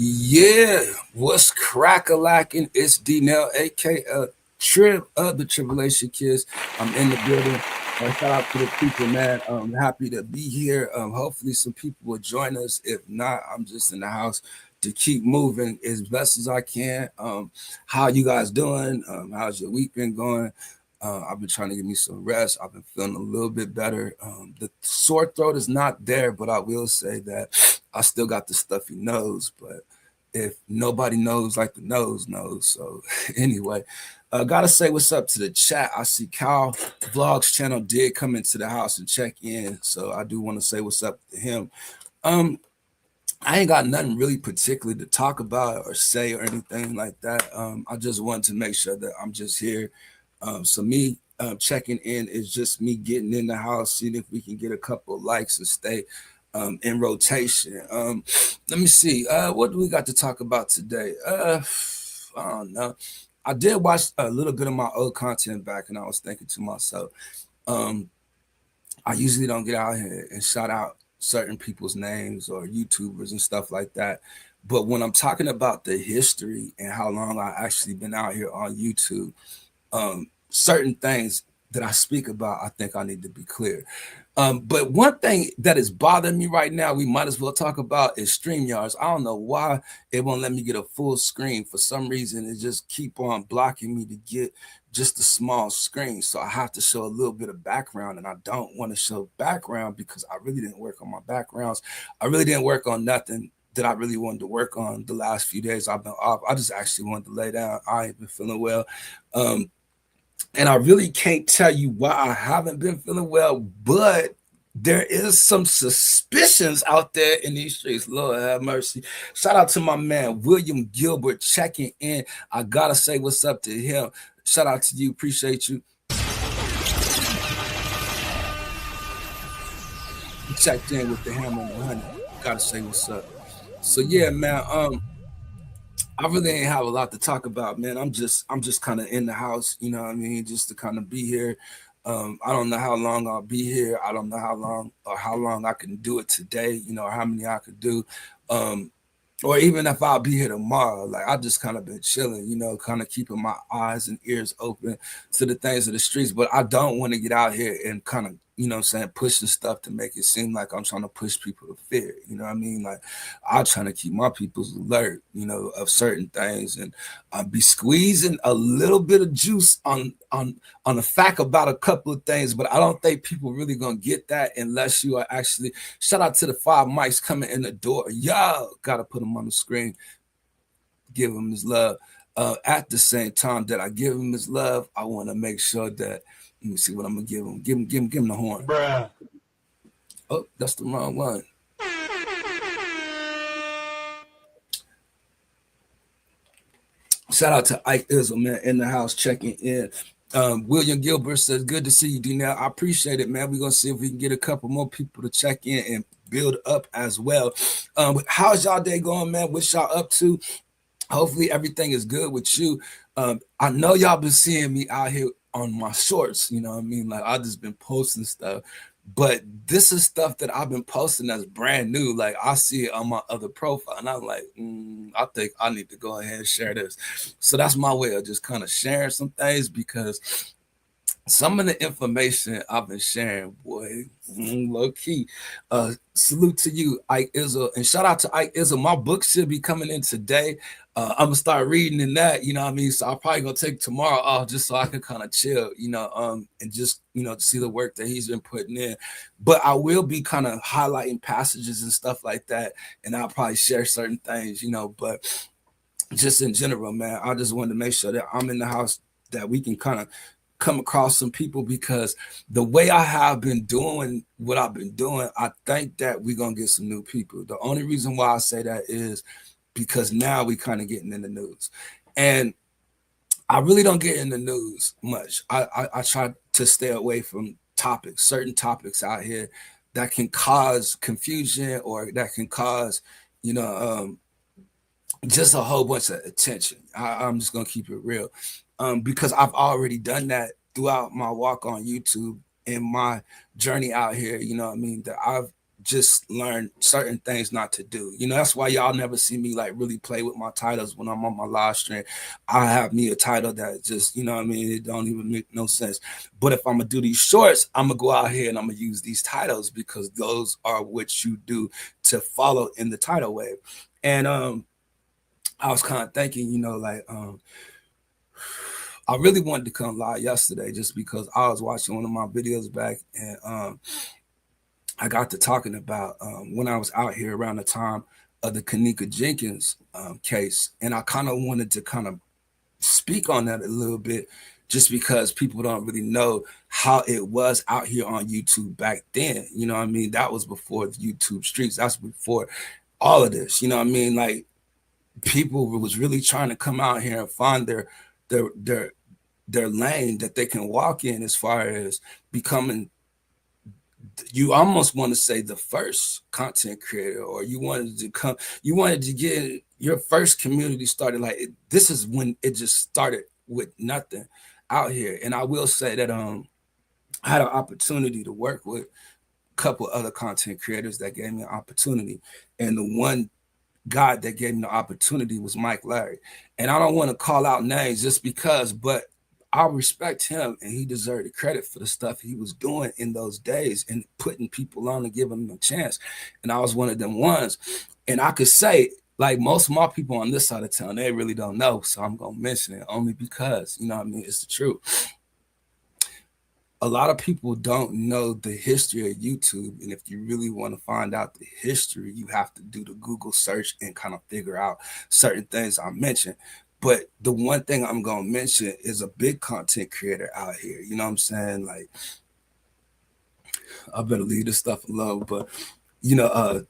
Yeah, what's crack-a-lacking? It's D-Nell, aka Trip of the Tribulation Kids. I'm in the building. Shout out to the people, man. I'm happy to be here. Hopefully, some people will join us. If not, I'm just in the house to keep moving as best as I can. How you guys doing? How's your week been going? I've been trying to get me some rest. I've been feeling a little bit better. The sore throat is not there, but I will say that I still got the stuffy nose. But if nobody knows like the nose knows. So anyway, gotta say what's up to the chat. I see Kyle Vlogs channel did come into the house and check in. So I do want to say what's up to him. Um, I ain't got nothing really particularly to talk about or say or anything like that. I just wanted to make sure that I'm just here. So me checking in is just me getting in the house, seeing if we can get a couple of likes and stay in rotation. Let me see. What do we got to talk about today? I don't know. I did watch a little bit of my old content back, and I was thinking to myself, um, I usually don't get out here and shout out certain people's names or YouTubers and stuff like that. But when I'm talking about the history and how long I actually been out here on YouTube, certain things that I speak about, I think I need to be clear. But one thing that is bothering me right now, we might as well talk about is StreamYards. I don't know why it won't let me get a full screen. For some reason, it just keep on blocking me to get just a small screen. So I have to show a little bit of background, and I don't want to show background because I really didn't work on my backgrounds. I really didn't work on nothing that I really wanted to work on the last few days I've been off. I just actually wanted to lay down. I ain't been feeling well. And I really can't tell you why I haven't been feeling well, but there is some suspicions out there in these streets. Lord have mercy. Shout out to my man, William Gilbert, checking in. I gotta say what's up to him. Shout out to you. Appreciate you. He checked in with the hammer and the honey. Gotta say what's up. So yeah, man. I really ain't have a lot to talk about, man. I'm just kind of in the house, you know what I mean, just to kind of be here. I don't know how long I'll be here. I don't know how long I can do it today, you know, or how many I could do. Um, or even if I'll be here tomorrow, like I just kind of been chilling, you know, kind of keeping my eyes and ears open to the things of the streets. But I don't want to get out here and kind of, you know what I'm saying, pushing stuff to make it seem like I'm trying to push people to fear. You know what I mean? Like I'm trying to keep my people's alert, you know, of certain things, and be squeezing a little bit of juice on the fact about a couple of things. But I don't think people really gonna get that unless you are actually. Shout out to the 5 mics coming in the door. Y'all gotta put them on the screen. Give him his love. At the same time that I give him his love, I want to make sure that. Let me see what I'm gonna give him. Give him the horn. Bruh. Oh, that's the wrong one. Shout out to Ike Izzle, man, in the house checking in. William Gilbert says, "Good to see you, D. Now I appreciate it, man. We're gonna see if we can get a couple more people to check in and build up as well. How's y'all day going, man? What y'all up to? Hopefully everything is good with you. I know y'all been seeing me out here on my shorts, you know what I mean? Like I just been posting stuff, but this is stuff that I've been posting that's brand new. Like I see it on my other profile, and I'm like, I think I need to go ahead and share this. So that's my way of just kind of sharing some things because some of the information I've been sharing, boy, low key. Salute to you, Ike Izzle, and shout out to Ike Izzle. My book should be coming in today. I'm gonna start reading in that, you know what I mean? So I'm probably gonna take tomorrow off just so I can kind of chill, you know, and just, you know, see the work that he's been putting in. But I will be kind of highlighting passages and stuff like that, and I'll probably share certain things, you know, but just in general, man, I just wanted to make sure that I'm in the house that we can kind of come across some people because the way I have been doing what I've been doing, I think that we're gonna get some new people. The only reason why I say that is because now we kind of getting in the news. And I really don't get in the news much. I try to stay away from topics, certain topics out here that can cause confusion or that can cause, you know, just a whole bunch of attention. I'm just gonna keep it real, because I've already done that throughout my walk on YouTube and my journey out here. You know what I mean? That I've just learn certain things not to do. You know, that's why y'all never see me like really play with my titles when I'm on my live stream. I have me a title that just, you know what I mean, it don't even make no sense. But if I'm gonna do these shorts, I'm gonna go out here and I'm gonna use these titles because those are what you do to follow in the title wave. And I was kind of thinking, you know, like I really wanted to come live yesterday just because I was watching one of my videos back and I got to talking about when I was out here around the time of the Kanika Jenkins case, and I kind of wanted to kind of speak on that a little bit, just because people don't really know how it was out here on YouTube back then. You know what I mean? That was before the YouTube streets. That's before all of this. You know what I mean? Like people was really trying to come out here and find their their their lane that they can walk in as far as becoming, you almost want to say, the first content creator, or you wanted to get your first community started. Like this is when it just started with nothing out here. And I will say that I had an opportunity to work with a couple other content creators that gave me an opportunity, and the one guy that gave me the opportunity was Mike Larry. And I don't want to call out names just because, but I respect him and he deserved the credit for the stuff he was doing in those days and putting people on and giving them a chance. And I was one of them ones. And I could say, like most of my people on this side of town, they really don't know. So I'm going to mention it only because, you know what I mean, it's the truth. A lot of people don't know the history of YouTube. And if you really want to find out the history, you have to do the Google search and kind of figure out certain things I mentioned. But the one thing I'm going to mention is a big content creator out here. You know what I'm saying? Like, I better leave this stuff alone, but you know,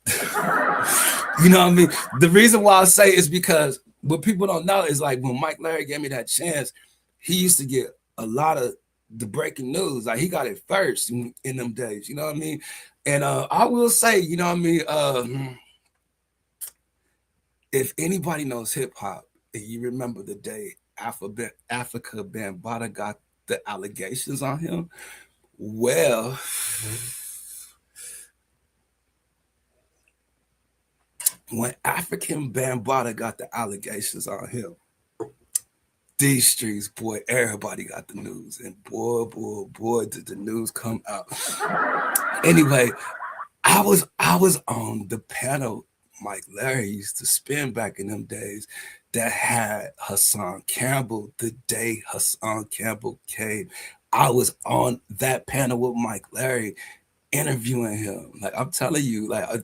you know what I mean? The reason why I say is because what people don't know is like when Mike Larry gave me that chance, he used to get a lot of the breaking news. Like he got it first in them days, you know what I mean? And I will say, you know what I mean? If anybody knows hip hop and you remember the day Africa Bambaataa got the allegations on him, well, when African Bambaataa got the allegations on him, these streets, boy, everybody got the news, and boy, did the news come out. Anyway, I was on the panel Mike Larry used to spin back in them days that had Hassan Campbell. The day Hassan Campbell came, I was on that panel with Mike Larry interviewing him. Like I'm telling you, like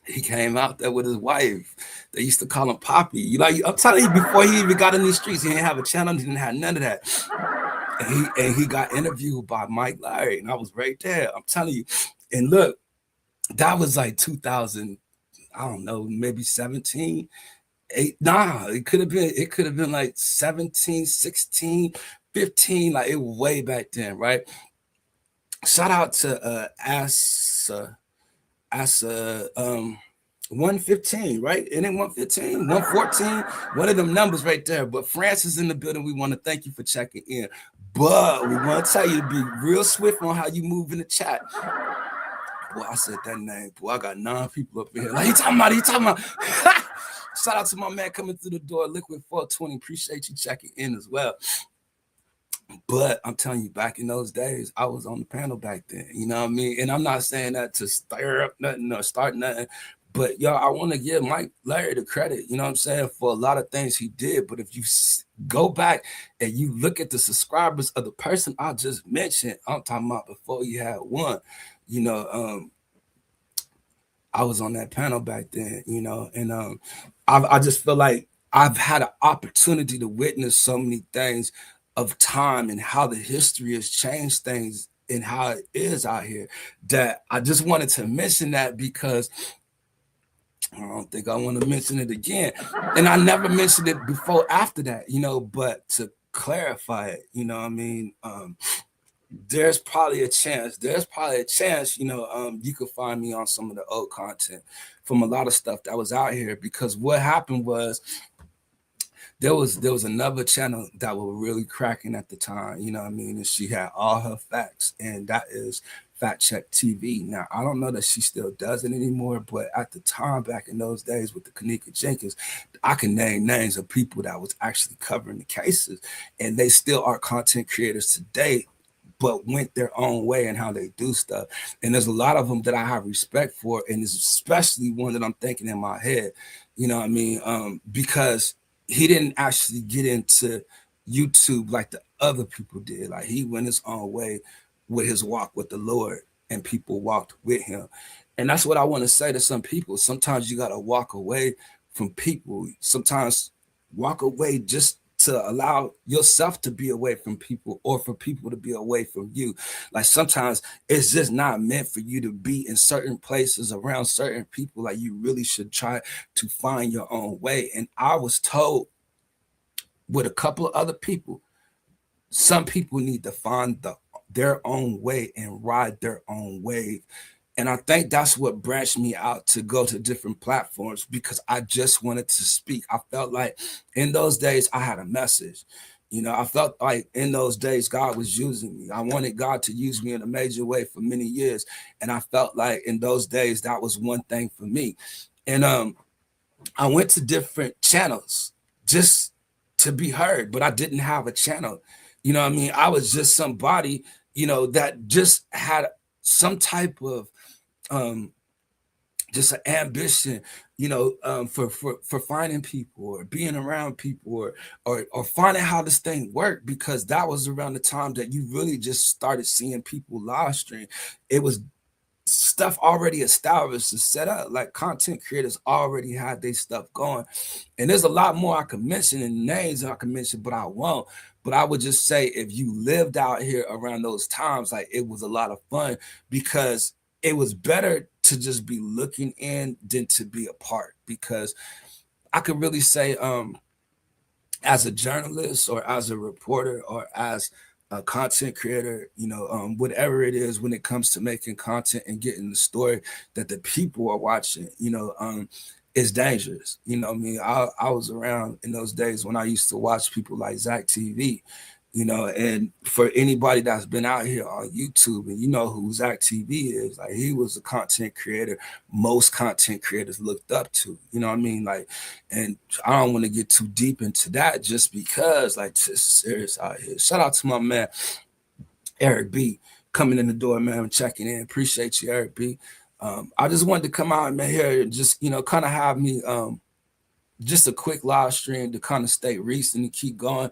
he came out there with his wife. They used to call him Poppy. You know, I'm telling you, before he even got in these streets, he didn't have a channel, he didn't have none of that. And he got interviewed by Mike Larry, and I was right there. I'm telling you. And look, that was like 2000, I don't know, maybe 17. It could have been like 17, 16, 15. Like it was way back then, right? Shout out to Asa 115, right? It ain't 115, 114, one of them numbers right there. But France is in the building. We want to thank you for checking in. But we want to tell you to be real swift on how you move in the chat. Boy, I said that name. Boy, I got 9 people up in here. Like, he talking about. Shout out to my man coming through the door, Liquid 420. Appreciate you checking in as well. But I'm telling you, back in those days, I was on the panel back then. You know what I mean? And I'm not saying that to stir up nothing or start nothing. But y'all, I want to give Mike Larry the credit, you know what I'm saying, for a lot of things he did. But if you go back and you look at the subscribers of the person I just mentioned, I'm talking about before you had one, you know, I was on that panel back then, you know, and I just feel like I've had an opportunity to witness so many things of time and how the history has changed things and how it is out here, that I just wanted to mention that because I don't think I want to mention it again. And I never mentioned it before after that, you know, but to clarify it, you know what I mean? There's probably a chance, you know, you could find me on some of the old content from a lot of stuff that was out here, because what happened was there was another channel that was really cracking at the time, you know what I mean? And she had all her facts, and that is Fact Check TV. Now, I don't know that she still does it anymore, but at the time, back in those days with the Kanika Jenkins, I can name names of people that was actually covering the cases, and they still are content creators today, but went their own way in how they do stuff. And there's a lot of them that I have respect for, and there's especially one that I'm thinking in my head, you know what I mean? Because he didn't actually get into YouTube like the other people did. Like he went his own way with his walk with the Lord, and people walked with him. And that's what I want to say to some people. Sometimes you got to walk away from people. Sometimes walk away just to allow yourself to be away from people, or for people to be away from you. Like sometimes it's just not meant for you to be in certain places around certain people. Like you really should try to find your own way. And I was told with a couple of other people, some people need to find their own way and ride their own wave. And I think that's what branched me out to go to different platforms, because I just wanted to speak. I felt like in those days I had a message. You know, I felt like in those days God was using me. I wanted God to use me in a major way for many years. And I felt like in those days that was one thing for me. And I went to different channels just to be heard, but I didn't have a channel. You know what I mean? I was just somebody, you know, that just had some type of just an ambition, you know, for finding people or being around people, or finding how this thing worked, because that was around the time that you really just started seeing people live stream. It was stuff already established and set up. Like content creators already had their stuff going. And there's a lot more I could mention, and names I could mention, but I won't. But I would just say, if you lived out here around those times, like it was a lot of fun, because it was better to just be looking in than to be a part. Because I could really say, as a journalist or as a reporter or as a content creator, you know, whatever it is, when it comes to making content and getting the story that the people are watching, you know, it's dangerous. You know what I mean? I was around in those days when I used to watch people like Zach TV, you know, and for anybody that's been out here on YouTube and you know who Zach TV is, like he was a content creator most content creators looked up to, you know what I mean? Like, and I don't want to get too deep into that, just because like this is serious out here. Shout out to my man Eric B coming in the door, man, checking in. Appreciate you, Eric B. I just wanted to come out, man, here and just, you know, kind of have me just a quick live stream to kind of stay recent and keep going.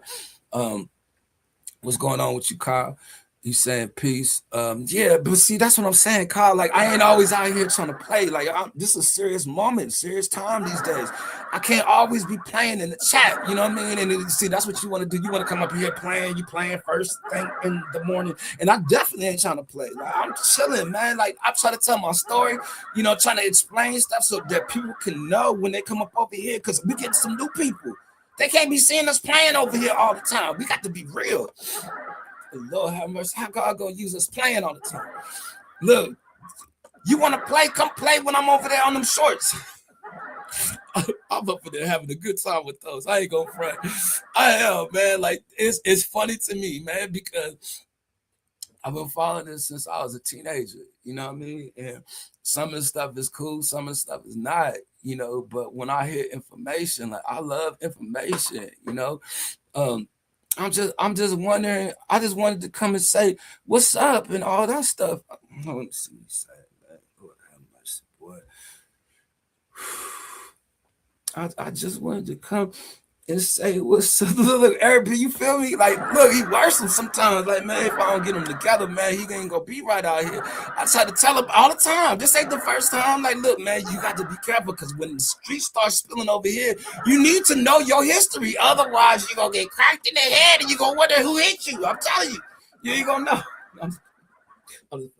What's going on with you, Kyle? You saying peace? Yeah, but see, that's what I'm saying, Kyle. Like, I ain't always out here trying to play. Like, this is a serious moment, serious time these days. I can't always be playing in the chat. You know what I mean? And see, that's what you want to do. You want to come up here playing. You playing first thing in the morning, and I definitely ain't trying to play. Like, I'm chilling, man. Like, I'm trying to tell my story. You know, trying to explain stuff so that people can know when they come up over here, because we get some new people. They can't be seeing us playing over here all the time. We got to be real. Lord have mercy. How God gonna use us playing all the time? Look, you want to play? Come play when I'm over there on them shorts. I'm up there having a good time with those. I ain't gonna front. I am, man. Like it's funny to me, man, because I've been following this since I was a teenager. You know what I mean? And some of the stuff is cool, some of the stuff is not. You know, but when I hear information, like I love information. You know. I'm just wondering. I just wanted to come and say what's up and all that stuff. Let me see what you say, man. Lord have mercy, boy. I just wanted to come and say what's up. Look, Eric, you feel me? Like, look, he worsen sometimes. Like, man, if I don't get him together, man, he ain't gonna be right out here. I try to tell him all the time. This ain't the first time. Like, look, man, you got to be careful, because when the street starts spilling over here, you need to know your history. Otherwise, you're gonna get cracked in the head and you're gonna wonder who hit you. I'm telling you. You ain't gonna know. I'm just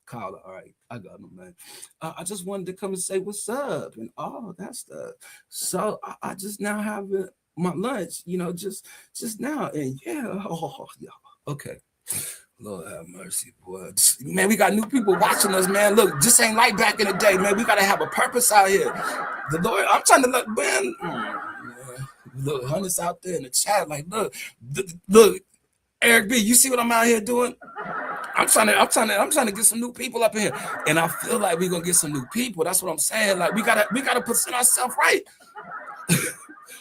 Kyle, all right, I got him, man. I just wanted to come and say what's up and all that stuff. So I just now have my lunch, you know, just now, and yeah, okay. Lord have mercy, boy. Man, we got new people watching us, man. Look, this ain't like back in the day, man. We gotta have a purpose out here. The Lord, I'm trying to look, man. Look, hundreds out there in the chat, like, look, Eric B, you see what I'm out here doing? I'm trying to get some new people up in here, and I feel like we're gonna get some new people. That's what I'm saying. Like we gotta present ourselves right,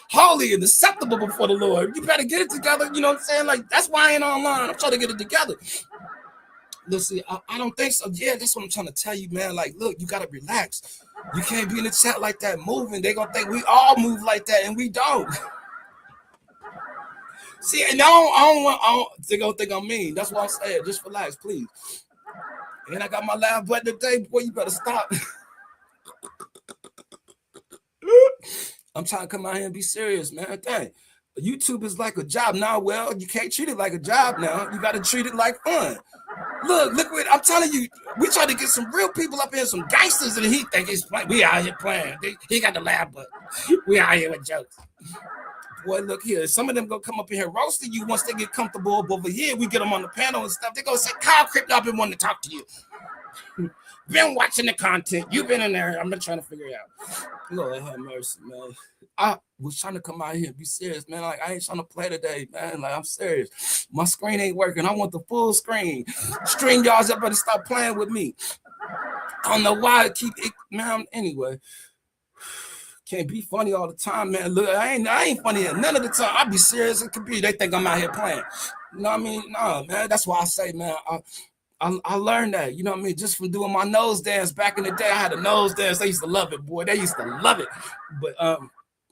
holy and acceptable before the Lord. You better get it together. You know what I'm saying? Like that's why I ain't online. I'm trying to get it together. Let's see. I don't think so. Yeah, that's what I'm trying to tell you, man. Like, look, you gotta relax. You can't be in the chat like that moving. They gonna think we all move like that, and we don't. See, and they gonna think I'm mean. That's what I'm saying. Just relax, please. And I got my laugh button today. Boy, you better stop. I'm trying to come out here and be serious, man. Dang. YouTube is like a job now. Well, you can't treat it like a job now. You got to treat it like fun. Look what I'm telling you. We try to get some real people up here, some gangsters, and he think he's playing. We out here playing. He got the laugh button. We out here with jokes. Boy, look here. Some of them gonna come up in here roasting you once they get comfortable up over here. We get them on the panel and stuff. They gonna say, Kyle Crypto, I've been wanting to talk to you. Been watching the content. You've been in there. I'm not trying to figure it out. Lord have mercy, man. I was trying to come out here and be serious, man. Like, I ain't trying to play today, man. Like, I'm serious. My screen ain't working. I want the full screen. Stream y'all better stop playing with me. I don't know why I keep it, man. Anyway. Can't be funny all the time, man. Look, I ain't funny none of the time. I be serious. It could be they think I'm out here playing. You know what I mean? No, man. That's why I say, man, I learned that, you know what I mean, just from doing my nose dance back in the day. I had a nose dance. They used to love it, boy. They used to love it. But I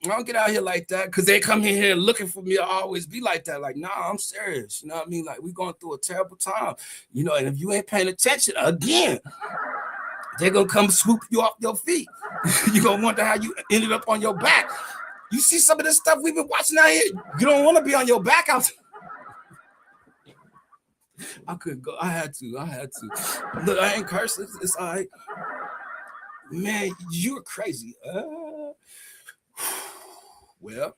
don't get out here like that because they come in here looking for me. I always be like that. Like, nah, I'm serious. You know what I mean? Like, we going through a terrible time. You know, and if you ain't paying attention again, they're going to come swoop you off your feet. You're going to wonder how you ended up on your back. You see some of this stuff we've been watching out here. You don't want to be on your back out. I couldn't go. I had to. Look, I ain't cursing. It's all right. Man, you're crazy. Well,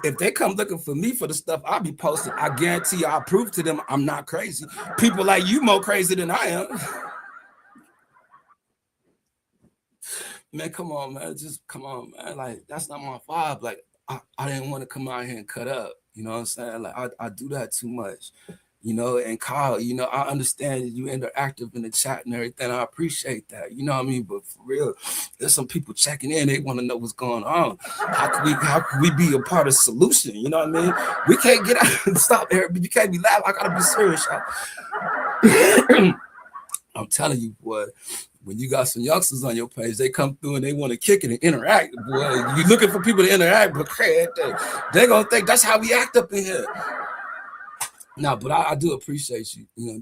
if they come looking for me for the stuff I'll be posting, I guarantee you I'll prove to them I'm not crazy. People like you more crazy than I am. Man, come on, man. Just come on, man. Like, that's not my vibe. Like, I didn't want to come out here and cut up. You know what I'm saying? Like, I do that too much. You know, and Kyle, you know, I understand that you interactive in the chat and everything. I appreciate that. You know what I mean? But for real, there's some people checking in. They want to know what's going on. How can we be a part of the solution? You know what I mean? We can't get out and stop there. You can't be laughing. I gotta be serious, y'all. I'm telling you, boy. When you got some youngsters on your page, they come through and they want to kick it and interact. Boy, you looking for people to interact, but they're gonna think that's how we act up in here. No, but I do appreciate you, you know,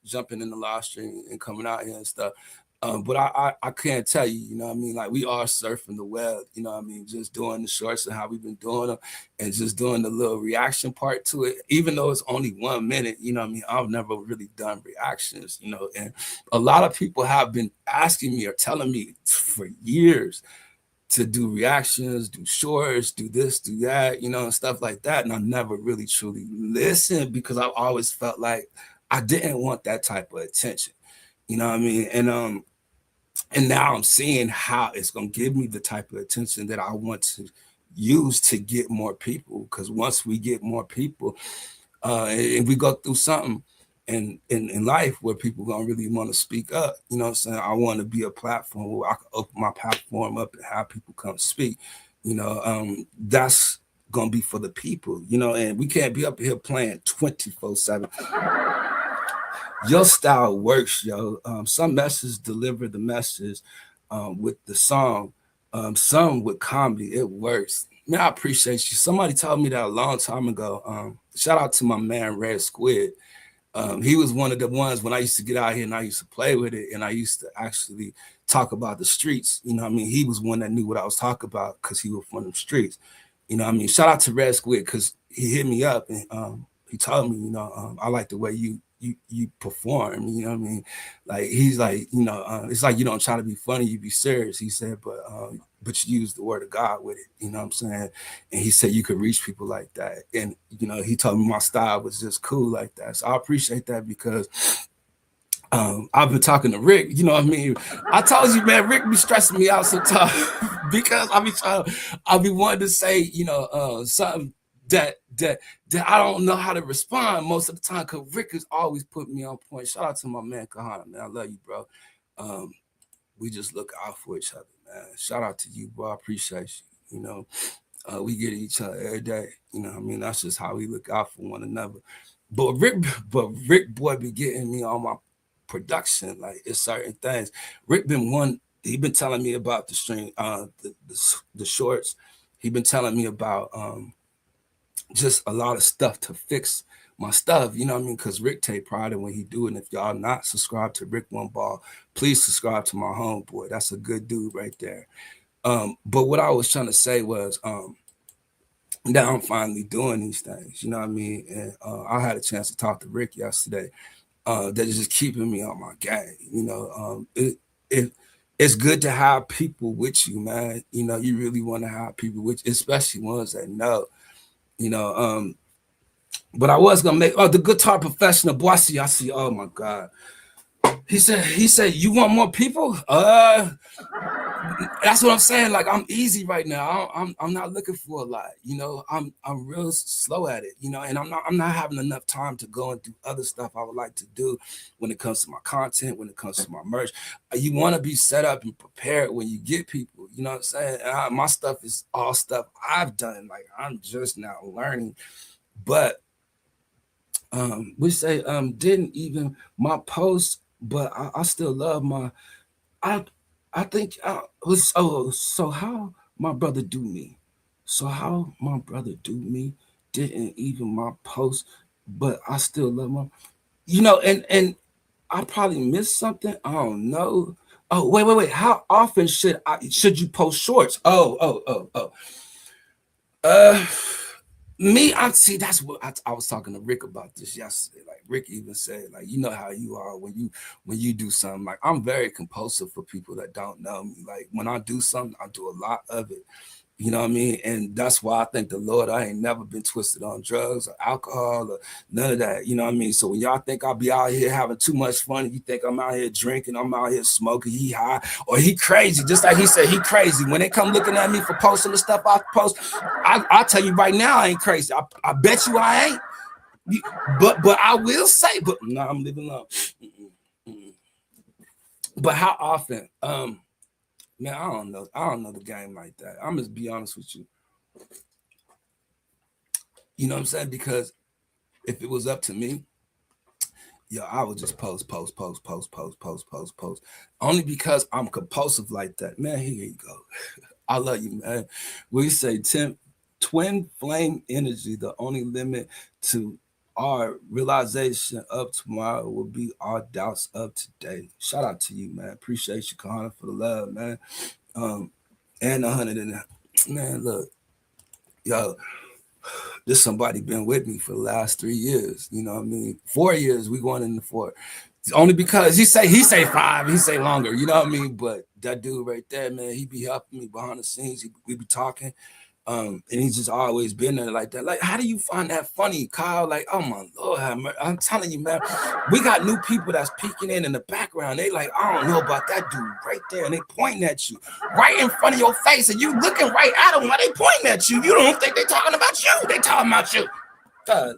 jumping in the live stream and coming out here and stuff. But I can't tell you, you know what I mean? Like, we are surfing the web, you know what I mean? Just doing the shorts and how we've been doing them and just doing the little reaction part to it. Even though it's only 1 minute, you know what I mean? I've never really done reactions, you know, and a lot of people have been asking me or telling me for years to do reactions, do shorts, do this, do that, you know, and stuff like that. And I never really truly listened because I always felt like I didn't want that type of attention. You know what I mean? And now I'm seeing how it's going to give me the type of attention that I want to use to get more people. Because once we get more people and we go through something in life where people going to really want to speak up, you know what I'm saying? I want to be a platform where I can open my platform up and have people come speak. You know, that's going to be for the people, you know, and we can't be up here playing 24/7. Your style works, yo. Some messages deliver the message with the song. Some with comedy, it works. Man, I appreciate you. Somebody told me that a long time ago. Shout out to my man, Red Squid. He was one of the ones when I used to get out here and I used to play with it and I used to actually talk about the streets. You know what I mean? He was one that knew what I was talking about because he was from them streets. You know what I mean? Shout out to Red Squid because he hit me up and he told me, you know, I like the way you perform, you know what I mean? Like, he's like, you know, it's like you don't try to be funny, you be serious. He said, but you use the word of God with it, you know what I'm saying? And he said you could reach people like that. And, you know, he told me my style was just cool like that. So I appreciate that because I've been talking to Rick, you know what I mean? I told you, man, Rick be stressing me out sometimes because I be wanting to say, you know, something that I don't know how to respond most of the time because Rick has always put me on point. Shout out to my man Kahana, man. I love you, bro. We just look out for each other, man. Shout out to you, bro. I appreciate you. You know, we get each other every day. You know what I mean? That's just how we look out for one another. But Rick boy be getting me on my production. Like it's certain things. Rick been one. He been telling me about the stream, the shorts. He been telling me about just a lot of stuff to fix my stuff. You know what I mean? Because Rick take pride in when he do it. And if y'all not subscribed to Rick One Ball, please subscribe to my homeboy. That's a good dude right there. But what I was trying to say was that I'm finally doing these things. You know what I mean? And I had a chance to talk to Rick yesterday. That is just keeping me on my game. You know, it's good to have people with you, man. You know, you really want to have people with you, especially ones that know. You know, but I was gonna make the guitar professional boy. I see. Oh my God. He said, you want more people? That's what I'm saying. Like I'm easy right now. I'm not looking for a lot. You know, I'm real slow at it. You know, and I'm not having enough time to go and do other stuff I would like to do when it comes to my content, when it comes to my merch. You want to be set up and prepared when you get people. You know what I'm saying? And my stuff is all stuff I've done. Like I'm just now learning, but we say didn't even my post, but I still love my I think was so how my brother do me. So how my brother do me didn't even my post, but I still love my you know, and I probably missed something. I don't know. Oh, wait. How often should you post shorts? Oh. Uh Me, I see. That's what I was talking to Rick about this yesterday. Like Rick even said, like you know how you are when you do something. Like I'm very compulsive for people that don't know me. Like when I do something, I do a lot of it. You know what I mean? And that's why I thank the Lord I ain't never been twisted on drugs or alcohol or none of that. You know what I mean? So when y'all think I'll be out here having too much fun, you think I'm out here drinking, I'm out here smoking, he high, or he crazy, just like he said, he crazy. When they come looking at me for posting the stuff I post, I'll tell you right now, I ain't crazy. I bet you I ain't. But I will say, but no, I'm living alone. But how often? Man, I don't know. I don't know the game like that. I'm just be honest with you. You know what I'm saying? Because if it was up to me, yo, I would just post. Only because I'm compulsive like that. Man, here you go. I love you, man. We say twin flame energy, the only limit to our realization of tomorrow will be our doubts of today. Shout out to you, man. Appreciate you, Kahana, for the love, man. And 100 and man, look, yo, this somebody been with me for the last 3 years. You know what I mean? 4 years, we going into 4. It's only because he say 5, he say longer. You know what I mean? But that dude right there, man, he be helping me behind the scenes. We be talking. And he's just always been there like that. Like, how do you find that funny, Kyle? Like, oh my Lord, I'm telling you, man, we got new people that's peeking in the background. They like, I don't know about that dude right there, and they pointing at you right in front of your face, and you looking right at them while they pointing at you. You don't think they talking about you? They talking about you. God,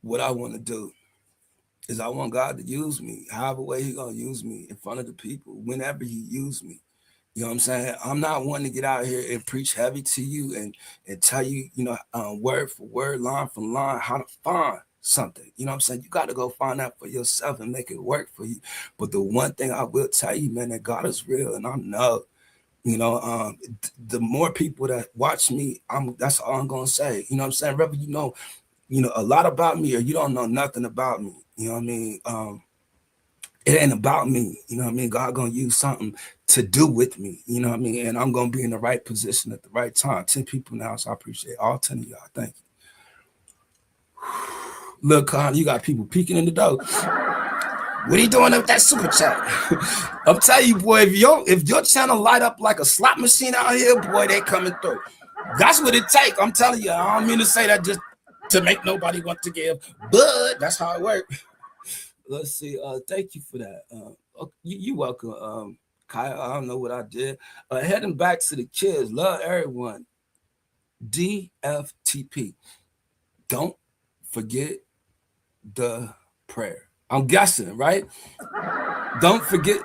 what I want to do is I want God to use me, however way He gonna use me in front of the people, whenever He use me. You know what I'm saying? I'm not one to get out here and preach heavy to you and tell you, you know, word for word, line for line, how to find something. You know what I'm saying? You got to go find out for yourself and make it work for you. But the one thing I will tell you, man, that God is real, and I know. You know, the more people that watch me, that's all I'm gonna say. You know what I'm saying? Whether you know a lot about me or you don't know nothing about me. You know what I mean? It ain't about me. You know what I mean? God gonna use something to do with me. You know what I mean? And I'm gonna be in the right position at the right time. 10 people now, so I appreciate all 10 of y'all. Thank you. Look, Con, you got people peeking in the door. What are you doing with that super chat? I'm telling you, boy, if your channel light up like a slot machine out here, boy, they coming through. That's what it take. I'm telling you. I don't mean to say that just to make nobody want to give, but that's how it works. Let's see. Thank you for that. You welcome. Kyle, I don't know what I did. Heading back to the kids, love everyone. DFTP. Don't forget the prayer. I'm guessing, right? Don't forget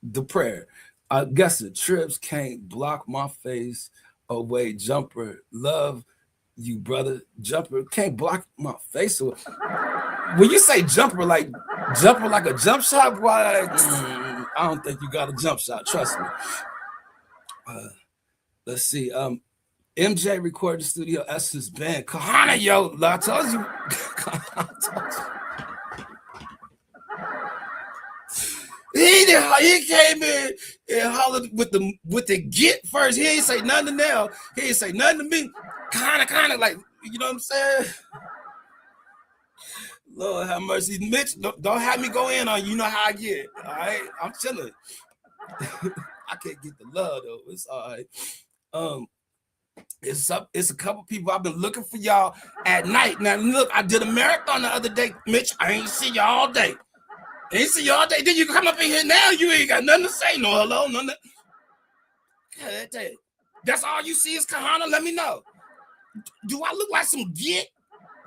the prayer. I'm guessing trips can't block my face away. Jumper, love you, brother. Jumper can't block my face away. When you say jumper like a jump shot, boy, I don't think you got a jump shot. Trust me. Uh, let's see. MJ recorded studio Essence band. Kahana, yo, I told you. He came in and hollered with the get first. He ain't say nothing to Nell. He ain't say nothing to me. Kind of like, you know what I'm saying? Lord have mercy. Mitch, don't have me go in on you. You know how I get. All right? I'm chilling. I can't get the love though. It's all right. It's a couple people I've been looking for y'all at night. Now look, I did a marathon the other day, Mitch. I ain't see you all day. Ain't see you all day. Then you come up in here now. You ain't got nothing to say. No hello, nothing. That's all you see is Kahana. Let me know. Do I look like some get?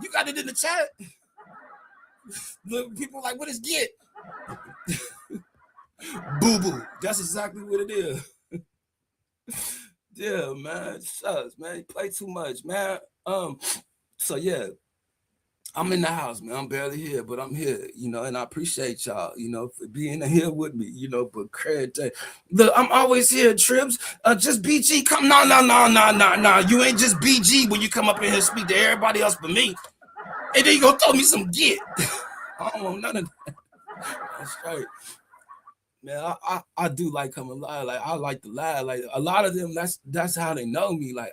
You got it in the chat. People like, what is get? Boo boo. That's exactly what it is. Yeah, man. Shucks, man. You play too much, man. So yeah. I'm in the house, man. I'm barely here, but I'm here, you know, and I appreciate y'all, you know, for being here with me, you know, but credit. Look, I'm always here, Trips. Just BG, come. No. You ain't just BG when you come up in here and speak to everybody else but me. And then you gonna throw me some get. I don't want none of that. That's right. Man, I do like coming live. Like I like to laugh. Like a lot of them, that's how they know me. Like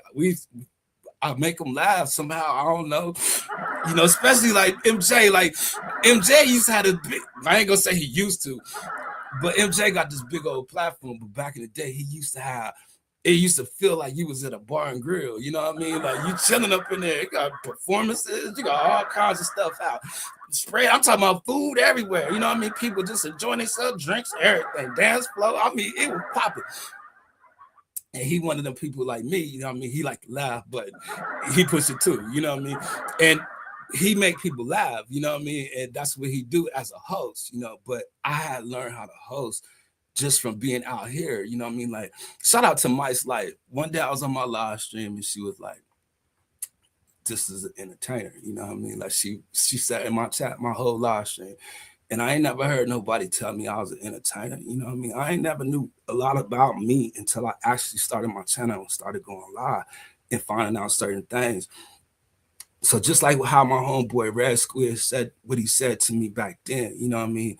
I make them laugh somehow. I don't know. You know, especially like MJ. Like MJ used to have a big. I ain't gonna say he used to, but MJ got this big old platform. But back in the day, he used to have. It used to feel like you was at a bar and grill. You know what I mean? Like you chilling up in there. You got performances. You got all kinds of stuff out. Spread. I'm talking about food everywhere. You know what I mean? People just enjoying themselves, drinks, everything, dance flow. I mean, it was popping. And he one of them people like me, you know what I mean? He like to laugh, but he push it too, you know what I mean? And he make people laugh, you know what I mean? And that's what he do as a host, you know, but I had learned how to host just from being out here, you know what I mean? Like, shout out to Mice Light. One day I was on my live stream and she was like, this is an entertainer, you know what I mean? Like she said in my chat, my whole live stream. And I ain't never heard nobody tell me I was an entertainer. You know what I mean? I ain't never knew a lot about me until I actually started my channel and started going live and finding out certain things. So just like how my homeboy Red Squid said what he said to me back then, you know what I mean?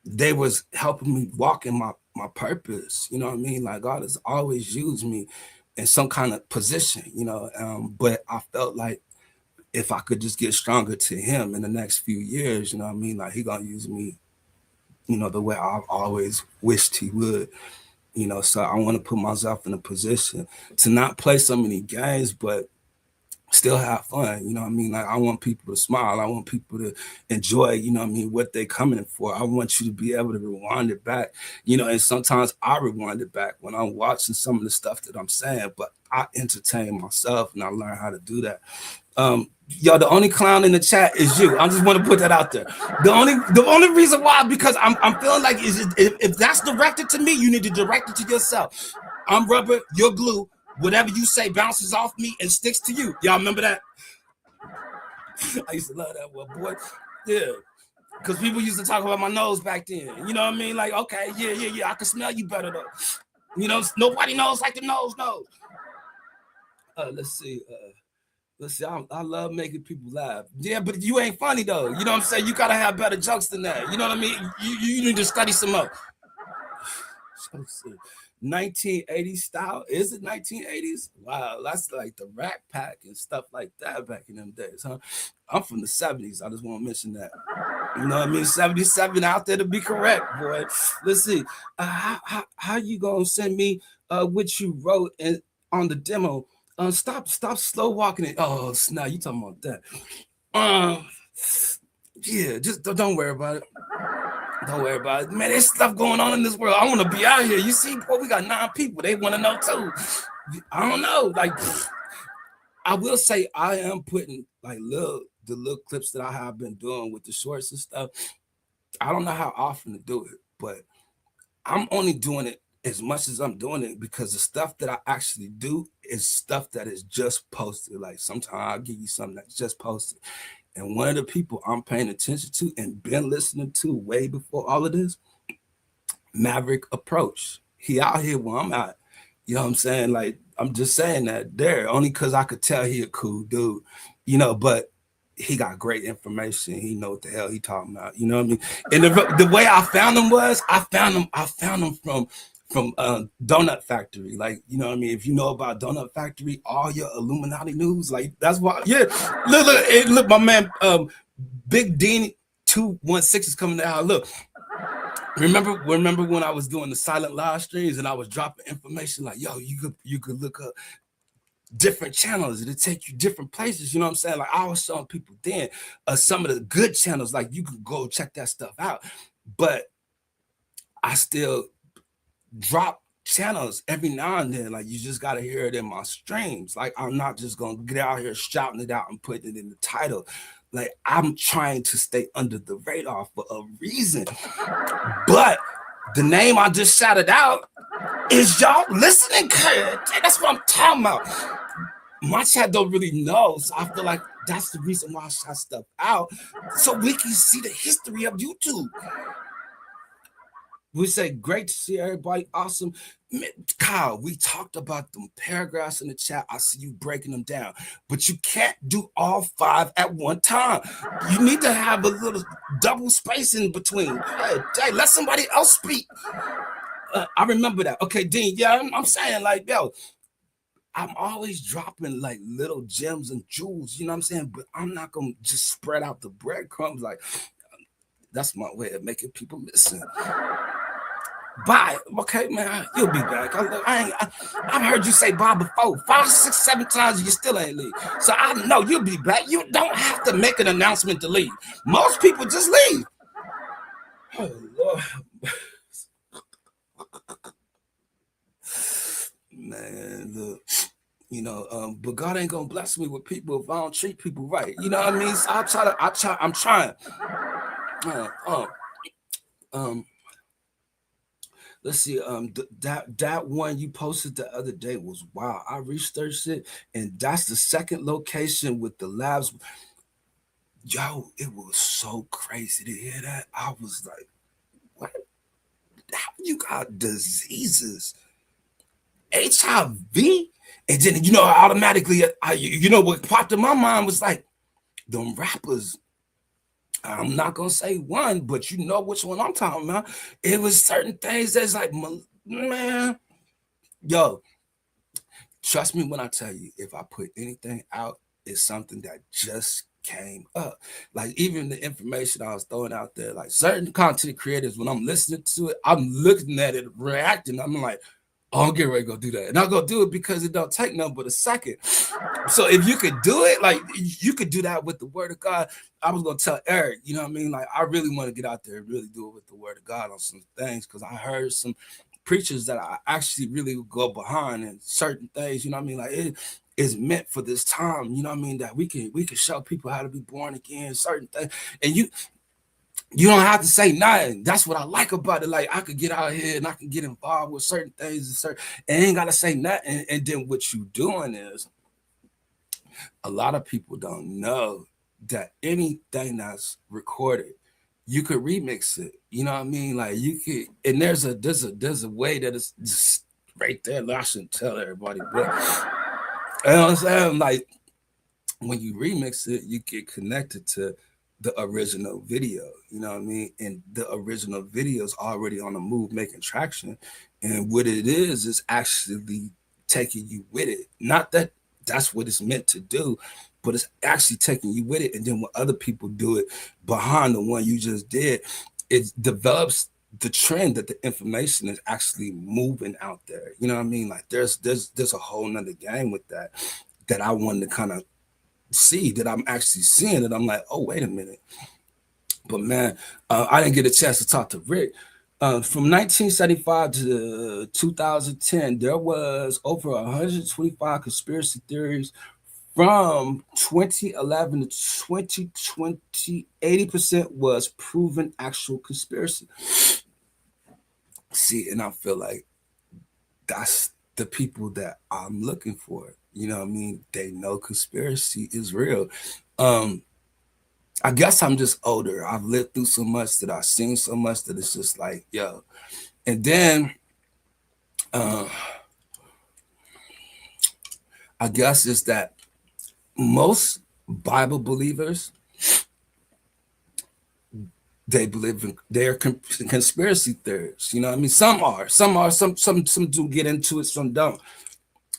They was helping me walk in my purpose. You know what I mean? Like God has always used me in some kind of position, you know. But I felt like if I could just get stronger to him in the next few years, you know what I mean? Like he gonna use me, you know, the way I've always wished he would, you know. So I want to put myself in a position to not play so many games, but still have fun. You know what I mean? Like I want people to smile. I want people to enjoy, you know what I mean, what they're coming for. I want you to be able to rewind it back, you know, and sometimes I rewind it back when I'm watching some of the stuff that I'm saying, but I entertain myself and I learn how to do that. Yo, the only clown in the chat is you. I just want to put that out there. The only reason why, because I'm feeling like if that's directed to me, you need to direct it to yourself. I'm rubber, you're glue. Whatever you say bounces off me and sticks to you. Y'all remember that? I used to love that one, boy. Yeah. Because people used to talk about my nose back then. You know what I mean? Like, okay, yeah. I can smell you better though. You know, nobody knows like the nose knows. Let's see. I love making people laugh. Yeah, but you ain't funny though. You know what I'm saying? You gotta have better jokes than that. You know what I mean? You need to study some more. Let's see. 1980s style. Is it 1980s? Wow, that's like the Rat Pack and stuff like that back in them days, huh? I'm from the 70s. I just want to mention that. You know what I mean? 77 out there to be correct, boy. Let's see. How you gonna send me what you wrote on the demo? Stop slow walking it. Oh, snap, you talking about that. Yeah, just don't worry about it. Don't worry about it. Man, there's stuff going on in this world. I want to be out here. You see, boy, we got 9 people. They want to know too. I don't know. Like, I will say I am putting like the little clips that I have been doing with the shorts and stuff. I don't know how often to do it, but I'm only doing it as much as I'm doing it because the stuff that I actually do is stuff that is just posted. Like sometimes I'll give you something that's just posted. And one of the people I'm paying attention to and been listening to way before all of this, Maverick Approach. He out here where I'm at. You know what I'm saying? Like, I'm just saying that there only because I could tell he a cool dude, but he got great information. He know what the hell he talking about. You know what I mean? And the way I found him was I found him from Donut Factory. Like, you know what I mean? If you know about Donut Factory, all your Illuminati news, like that's why. Yeah, look, my man, Big Dean 216 is coming out. Look, remember when I was doing the silent live streams and I was dropping information like, yo, you could look up different channels, it'll take you different places. You know what I'm saying? Like I was showing people then some of the good channels, like you could go check that stuff out. But I still drop channels every now and then. Like you just gotta hear it in my streams. Like I'm not just gonna get out here shouting it out and putting it in the title. Like I'm trying to stay under the radar for a reason. But the name I just shouted out is y'all listening good. That's what I'm talking about. My chat don't really know, so I feel like that's the reason why I shout stuff out, so we can see the history of YouTube. We say great to see everybody. Awesome. Kyle, we talked about them paragraphs in the chat. I see you breaking them down, but you can't do all 5 at one time. You need to have a little double space in between. Hey, let somebody else speak. I remember that. Okay, Dean. Yeah, I'm saying like, yo, I'm always dropping like little gems and jewels. You know what I'm saying? But I'm not gonna just spread out the breadcrumbs. Like that's my way of making people listen. Bye. Okay, man, you'll be back. I've heard you say bye before 5, 6, 7 times. And you still ain't leave. So I know you'll be back. You don't have to make an announcement to leave. Most people just leave. Oh Lord. Man, look, but God ain't gonna bless me with people if I don't treat people right. You know what I mean? So I'm trying. Let's see. That one you posted the other day was wow. I researched it, and that's the second location with the labs. Yo, it was so crazy to hear that. I was like, what? How you got diseases? HIV? And then, automatically, what popped in my mind was like, them rappers, I'm not going to say one, but you know which one I'm talking about. It was certain things that's like, man, yo, trust me when I tell you, if I put anything out, it's something that just came up. Like even the information I was throwing out there, like certain content creators, when I'm listening to it, I'm looking at it, reacting. I'm like, oh, I'm getting ready to go do that. And I'll go do it because it don't take nothing but a second. So if you could do it, like you could do that with the word of God. I was going to tell Eric, you know what I mean? Like I really want to get out there and really do it with the word of God on some things because I heard some preachers that I actually really go behind and certain things, you know what I mean? Like it is meant for this time, you know what I mean? That we can show people how to be born again, certain things. And you don't have to say nothing. That's what I like about it. Like I could get out here and I can get involved with certain things and ain't gotta say nothing. And then what you doing is a lot of people don't know that anything that's recorded, you could remix it. You know what I mean? Like you could, and there's a way that it's just right there. I shouldn't tell everybody, but you know what I'm saying? Like when you remix it, you get connected to the original video, you know what I mean? And the original video is already on the move, making traction. And what it is actually taking you with it. Not that that's what it's meant to do, but it's actually taking you with it. And then when other people do it behind the one you just did, it develops the trend that the information is actually moving out there. You know what I mean? Like there's a whole nother game with that I wanted to kind of see that I'm actually seeing it. I'm like, oh, wait a minute. But man, I didn't get a chance to talk to Rick. From 1975 to 2010, there was over 125 conspiracy theories. From 2011 to 2020, 80% was proven actual conspiracy. See, and I feel like that's the people that I'm looking for. You know what I mean? They know conspiracy is real. Um, I guess I'm just older. I've lived through so much that I've seen so much that it's just like, yo. And then uh, I guess it's that most Bible believers, they believe in they're conspiracy theorists. You know what I mean? Some do get into it, some don't.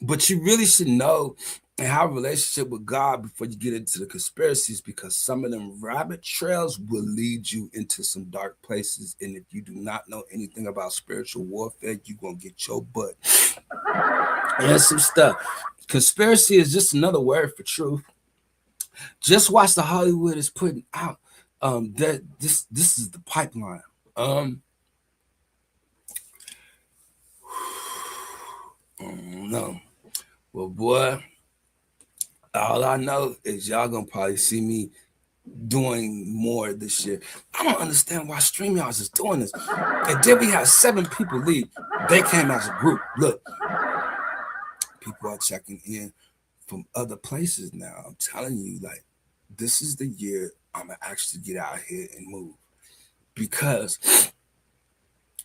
But you really should know and have a relationship with God before you get into the conspiracies, because some of them rabbit trails will lead you into some dark places. And if you do not know anything about spiritual warfare, you're gonna get your butt and some stuff. Conspiracy is just another word for truth. Just watch the Hollywood is putting out. That this is the pipeline. Um, no, well, boy, all I know is y'all gonna probably see me doing more this year. I don't understand why StreamYards is doing this. And then we have 7 people leave. They came as a group. Look, people are checking in from other places now. I'm telling you, like, this is the year I'm gonna actually get out here and move, because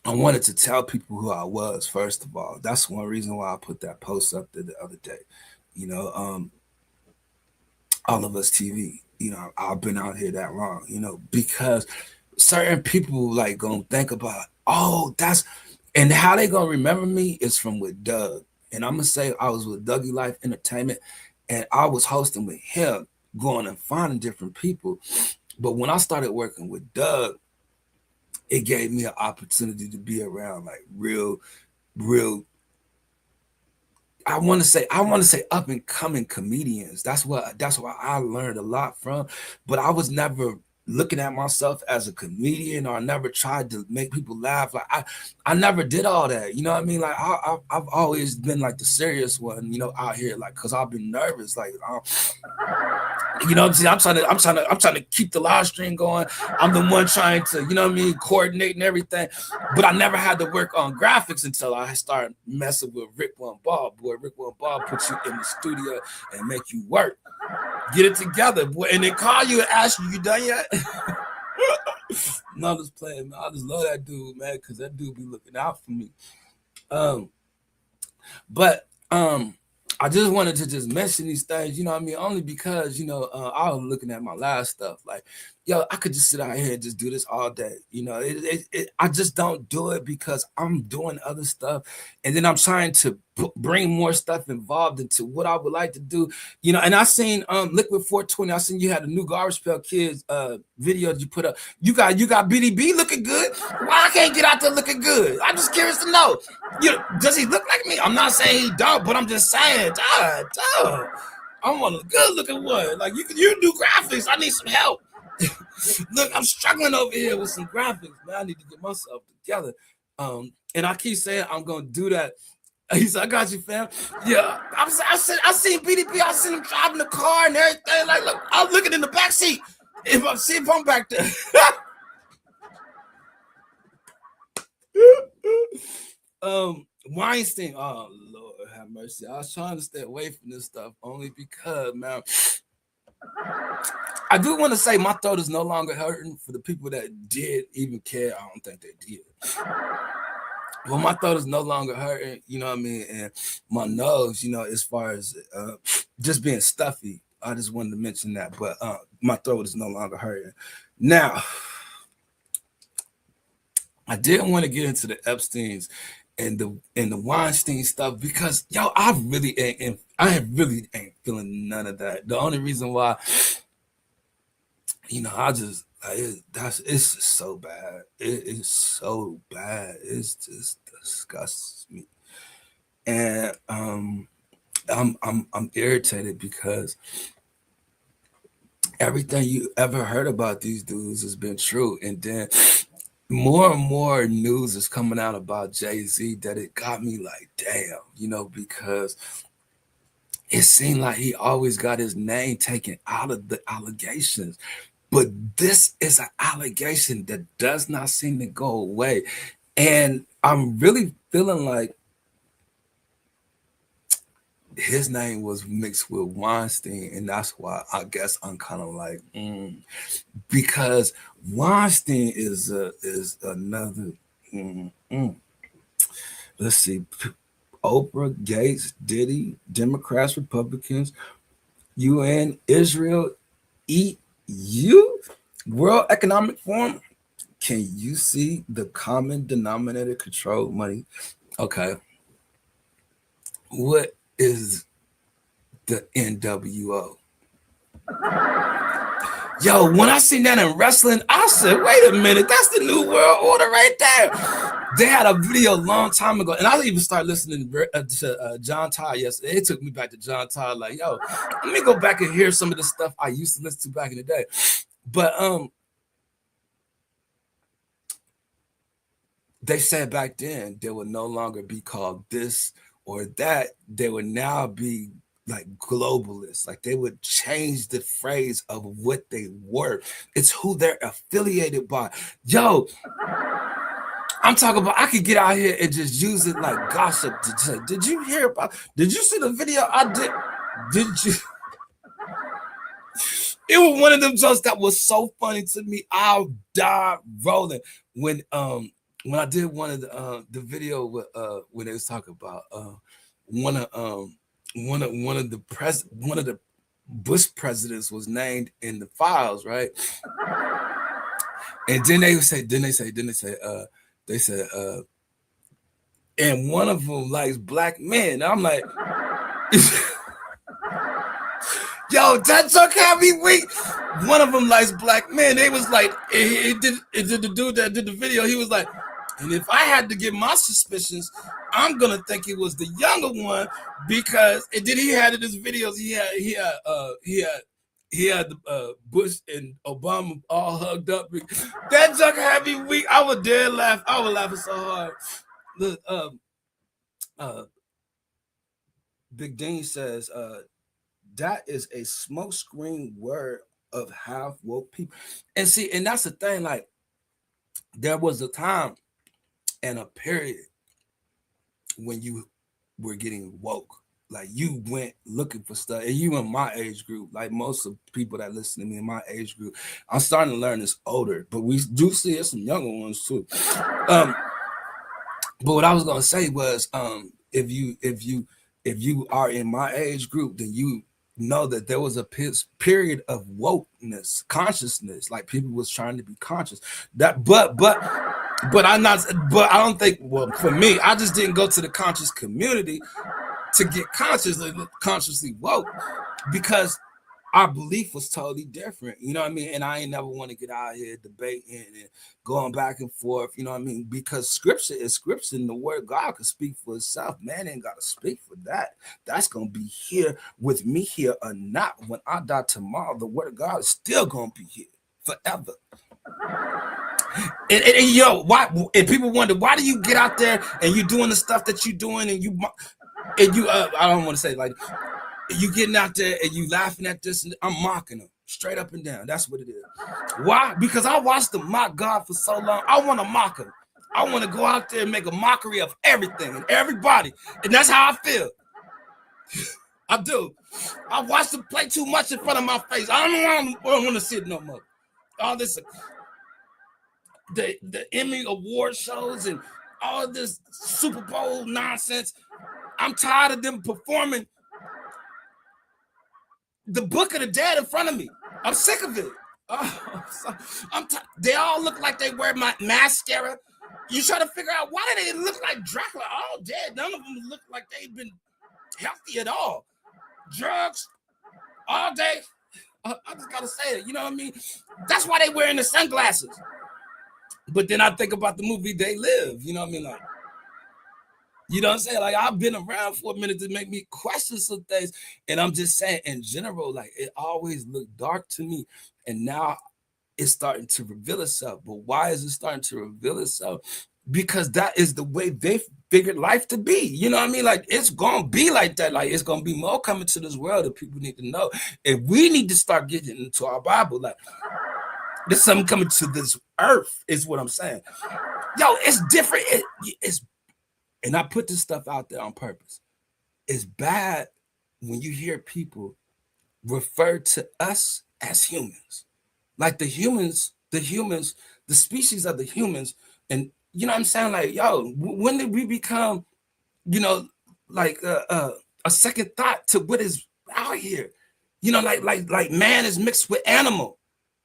I wanted to tell people who I was. First of all, that's one reason why I put that post up there the other day. You know, All of Us TV. You know, I've been out here that long. You know, because certain people like gonna think about, oh, that's, and how they gonna remember me is from with Doug. And I'm gonna say I was with Dougie Life Entertainment, and I was hosting with him, going and finding different people. But when I started working with Doug, it gave me an opportunity to be around like real. I want to say up and coming comedians. That's why I learned a lot from. But I was never looking at myself as a comedian, or I never tried to make people laugh. Like I never did all that. You know what I mean? Like I've always been like the serious one. You know, out here, like, cause I've been nervous. Like you know what I'm saying? I'm trying to keep the live stream going. I'm the one trying to, you know what I mean, coordinate and everything. But I never had to work on graphics until I started messing with Rick One Ball. Boy, Rick One Ball puts you in the studio and make you work. Get it together, boy. And then call you and ask you done yet? No, I'm just playing, man. I just love that dude, man, because that dude be looking out for me. Um, but I just wanted to just mention these things, you know what I mean? Only because, you know, I was looking at my last stuff. Like, yo, I could just sit out here and just do this all day. You know, I just don't do it because I'm doing other stuff. And then I'm trying to bring more stuff involved into what I would like to do. You know, and I seen Liquid 420. I seen you had a new Garbage Pail Kids video that you put up. You got BDB looking good. Why I can't get out there looking good? I'm just curious to know. You know, does he look like me? I'm not saying he don't, but I'm just saying, dog, I'm on a good looking one. Like, you do graphics. I need some help. Look, I'm struggling over here with some graphics, man. I need to get myself together. And I keep saying I'm gonna do that. He said, "I got you, fam." Yeah, I seen BDP. I seen him driving the car and everything. Like, look, I'm looking in the back seat. If I'm back there. Weinstein. Oh Lord have mercy. I was trying to stay away from this stuff only because, man, I do want to say my throat is no longer hurting. For the people that did even care, I don't think they did. Well, my throat is no longer hurting, you know what I mean? And my nose, you know, as far as just being stuffy, I just wanted to mention that. But my throat is no longer hurting. Now, I didn't want to get into the Epstein's and the Weinstein stuff because, yo, I really ain't feeling none of that. The only reason why, you know, I just like it's just so bad. It is so bad. It's just disgusts me, and I'm irritated because everything you ever heard about these dudes has been true. And then more and more news is coming out about Jay-Z that it got me like, damn, because it seemed like he always got his name taken out of the allegations. But this is an allegation that does not seem to go away. And I'm really feeling like his name was mixed with Weinstein, and that's why I guess I'm kind of like, because Weinstein is another. Let's see, Oprah, Gates, Diddy, Democrats, Republicans, UN, Israel, EU, World Economic Forum. Can you see the common denominator control money? Okay. What is the NWO? Yo, when I seen that in wrestling, I said, wait a minute, that's the New World Order right there. They had a video a long time ago, and I even started listening to John Todd yesterday. It took me back to John Todd, like, yo, let me go back and hear some of the stuff I used to listen to back in the day. But they said back then they would no longer be called this or that. They would now be like globalists. Like they would change the phrase of what they were. It's who they're affiliated by. Yo, I'm talking about, I could get out here and just use it like gossip. Did you hear about, did you see the video I did? Did you? It was one of them jokes that was so funny to me. I died rolling when I did one of the video with when they was talking about one of the Bush presidents was named in the files, right? And then they said, and one of them likes black men. And I'm like, yo, that joke had me weak. One of them likes black men. They was like, it did the dude that did the video. He was like, and if I had to give my suspicions, I'm gonna think it was the younger one because. And then he had in his videos, he had Bush and Obama all hugged up. That joke had me weak. I was dead laugh. I was laughing so hard. Look, Big Dean says that is a smokescreen word of half woke people. And see, and that's the thing. Like, there was a time and a period when you were getting woke. Like, you went looking for stuff, and you in my age group, like most of people that listen to me in my age group, I'm starting to learn this older, but we do see some younger ones too. But what I was gonna say was, if you are in my age group, then you know that there was a period of wokeness, consciousness, like people was trying to be conscious. That, but I'm not. But I don't think. Well, for me, I just didn't go to the conscious community to get consciously woke, because our belief was totally different. You know what I mean? And I ain't never want to get out here debating and going back and forth. You know what I mean? Because scripture is scripture, and the word of God can speak for itself. Man ain't got to speak for that. That's going to be here with me here or not. When I die tomorrow, the word of God is still going to be here forever. And why? And people wonder, why do you get out there and you doing the stuff that you doing, and you I don't want to say like you getting out there and you laughing at this, and I'm mocking them straight up and down. That's what it is. Why? Because I watched them mock God for so long. I want to mock him. I want to go out there and make a mockery of everything and everybody, and that's how I feel. I do. I watched them play too much in front of my face. I don't want to see it no more. All this. The Emmy award shows and all this Super Bowl nonsense. I'm tired of them performing the Book of the Dead in front of me. I'm sick of it. They all look like they wear my mascara. You try to figure out, why do they look like Dracula all dead? None of them look like they've been healthy at all. Drugs all day. I just gotta say it. You know what I mean? That's why they wearing the sunglasses. But then I think about the movie They Live. You know what I mean? Like, You know what I'm saying? Like, I've been around for a minute to make me question some things. And I'm just saying, in general, like, it always looked dark to me. And now it's starting to reveal itself. But why is it starting to reveal itself? Because that is the way they figured life to be. You know what I mean? Like, it's gonna be like that. Like, it's gonna be more coming to this world that people need to know. And we need to start getting into our Bible. Like, there's something coming to this earth, is what I'm saying. Yo, it's different. It's and I put this stuff out there on purpose. It's bad when you hear people refer to us as humans. Like the species of the humans. And you know what I'm saying? Like, yo, when did we become, you know, like a second thought to what is out here? You know, like man is mixed with animal.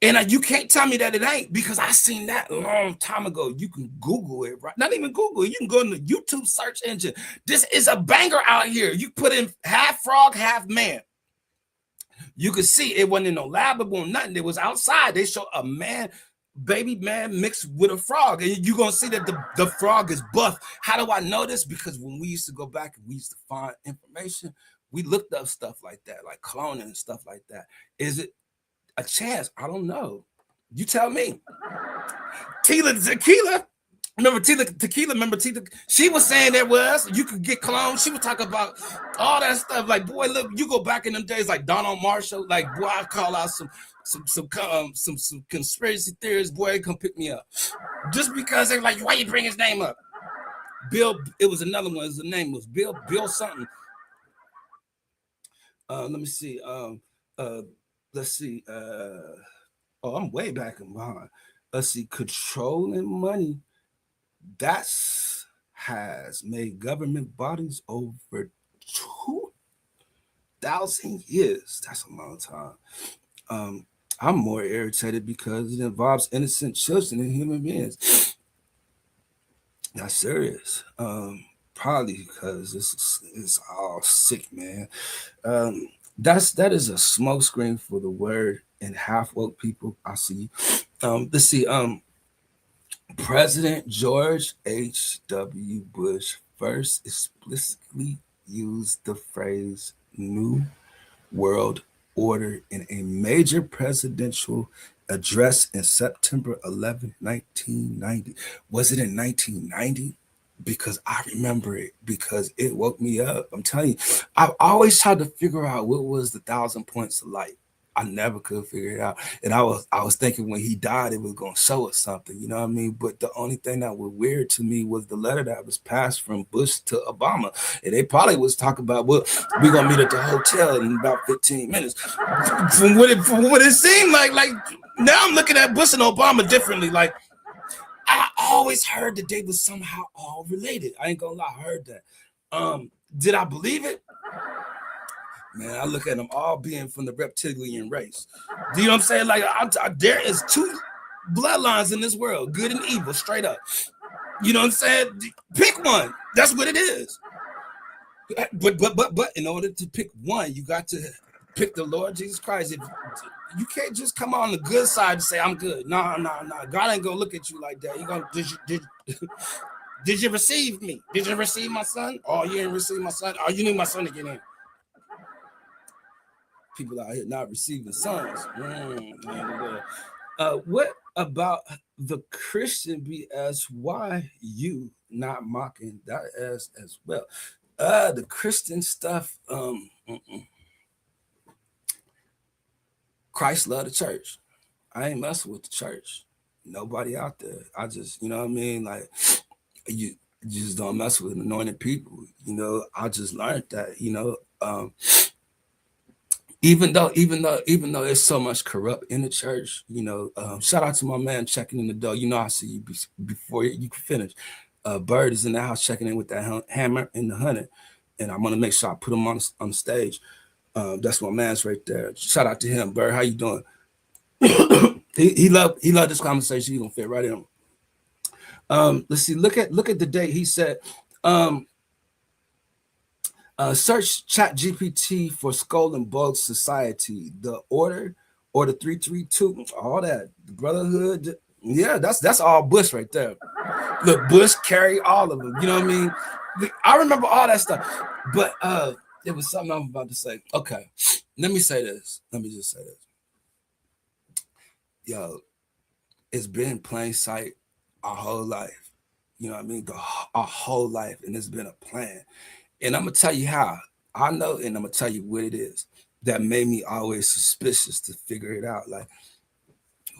And you can't tell me that it ain't, because I seen that a long time ago. You can Google it, right? Not even Google. You can go in the YouTube search engine. This is a banger out here. You put in half frog, half man. You could see it wasn't in no lab, it wasn't nothing. It was outside. They show a man, baby man mixed with a frog. And you're going to see that the frog is buff. How do I know this? Because when we used to go back and we used to find information, we looked up stuff like that, like cloning and stuff like that. Is it a chance? I don't know. You tell me. Tequila. Remember Tequila? Remember Tequila? She was saying there was, you could get clones. She was talking about all that stuff. Like, boy, look, you go back in them days, like Donald Marshall. Like, boy, I call out some conspiracy theories. Boy, come pick me up. Just because they're like, why you bring his name up? Bill. It was another one. His name was Bill something. Let me see. Let's see. I'm way back in behind. Let's see. Controlling money. That has made government bodies over 2,000 years. That's a long time. I'm more irritated because it involves innocent children and human beings. That's serious. Probably because it's all sick, man. That is a smoke screen for the word and half woke people. I see. Let's see. President George H.W. Bush first explicitly used the phrase New World Order in a major presidential address in September 11, 1990. Was it in 1990? Because I remember it, because it woke me up. I'm telling you, I've always tried to figure out what was the 1,000 points of light. I never could figure it out. And I was thinking when he died, it was going to show us something, you know what I mean? But the only thing that was weird to me was the letter that was passed from Bush to Obama. And they probably was talking about, well, we're going to meet at the hotel in about 15 minutes. From what it seemed like now I'm looking at Bush and Obama differently. Like, I always heard that they was somehow all related. I ain't gonna lie, I heard that. Did I believe it? Man, I look at them all being from the reptilian race. Do you know what I'm saying? Like, there is two bloodlines in this world, good and evil, straight up. You know what I'm saying? Pick one. That's what it is. But in order to pick one, you got to pick the Lord Jesus Christ. If you can't just come on the good side and say I'm good. No. God ain't gonna look at you like that. You gonna did you receive me? Did you receive my son? Oh, you didn't receive my son. Oh, you need my son to get in. People out here not receiving sons. What about the Christian BS? Why you not mocking that as well? The Christian stuff. Christ loved the church. I ain't messing with the church. Nobody out there. I just, you know what I mean? Like, you just don't mess with anointed people. You know, I just learned that, you know, even though there's so much corrupt in the church, you know, shout out to my man checking in the door. You know, I see you before you can finish. Bird is in the house checking in with that hammer and the hunter, and I'm gonna make sure I put him on the stage. That's my man's right there. Shout out to him, Bird. How you doing? he loved this conversation. He gonna fit right in. Let's see. Look at the date. He said, search ChatGPT for Skull and Bug Society, the Order, or the 332, all that, the Brotherhood. Yeah, that's all Bush right there. Look, Bush carry all of them. You know what I mean? I remember all that stuff. But it was something I'm about to say. Okay, let me say this. Let me just say this. Yo, it's been plain sight our whole life. You know what I mean? Our whole life, and it's been a plan. And I'm gonna tell you how I know, and I'm gonna tell you what it is that made me always suspicious to figure it out. Like,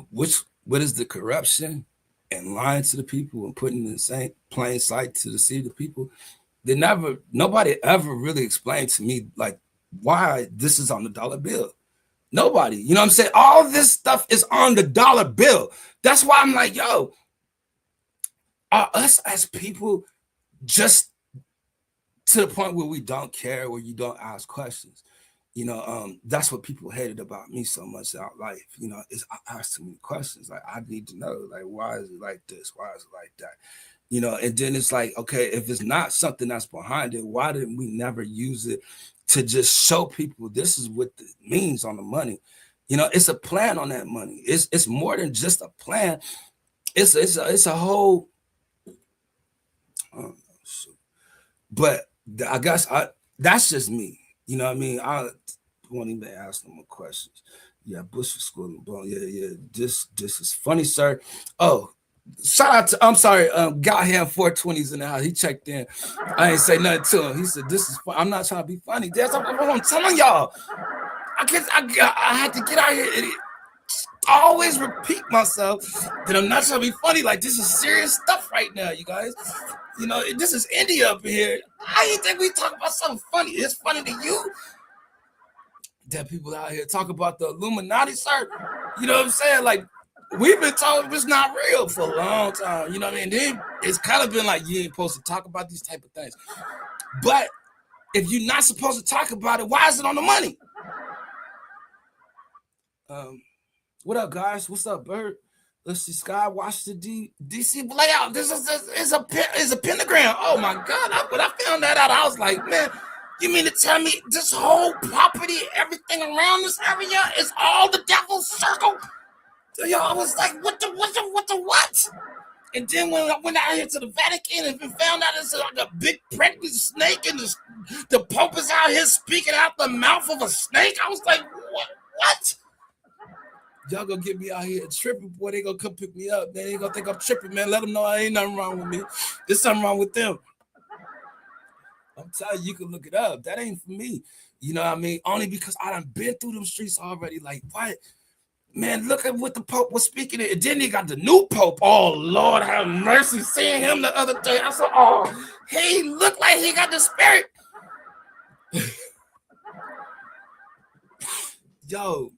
what is the corruption and lying to the people and putting in the same plain sight to deceive the people? Nobody ever really explained to me like why this is on the dollar bill. Nobody, you know what I'm saying? All this stuff is on the dollar bill. That's why I'm like, yo, are us as people just to the point where we don't care, where you don't ask questions? That's what people hated about me so much out life. Is I asked too many questions. Like, I need to know, like, why is it like this? Why is it like that? And then it's like, okay, if it's not something that's behind it, why didn't we never use it to just show people this is what it means on the money? It's a plan on that money. It's more than just a plan. It's a whole. But I guess that's just me. You know what I mean? I won't even ask no more questions. Yeah, Bush was schooling bone. Yeah. This is funny, sir. Oh, shout out to, I'm sorry, got him 420s in the house. He checked in. I ain't say nothing to him. He said, "This is fun." I'm not trying to be funny. That's what I'm telling y'all. I had to get out here and always repeat myself that I'm not trying to be funny. Like, this is serious stuff right now, you guys. This is India up here. I didn't think we talk about something funny. It's funny to you that people out here talk about the Illuminati, sir. You know what I'm saying? Like, we've been talking, it's not real for a long time. You know what I mean? Then it's kind of been like, you ain't supposed to talk about these type of things. But if you're not supposed to talk about it, why is it on the money? What up, guys? What's up, Bert? Let's see. Sky, watch the DC layout. This is a pentagram. Oh my God! When I found that out, I was like, man, you mean to tell me this whole property, everything around this area, is all the devil's circle? So, yo, I was like, what? And then when I went out here to the Vatican and found out it's like a big pregnant snake, and the Pope is out here speaking out the mouth of a snake, I was like, what? Y'all gonna get me out here tripping, boy. They gonna come pick me up. They ain't gonna think I'm tripping, man. Let them know I ain't nothing wrong with me. There's something wrong with them. I'm telling you, can look it up. That ain't for me. You know what I mean? Only because I done been through them streets already. Like, what? Man, look at what the Pope was speaking in. And then he got the new Pope. Oh, Lord, have mercy. Seeing him the other day, I said, oh, he looked like he got the spirit. Yo,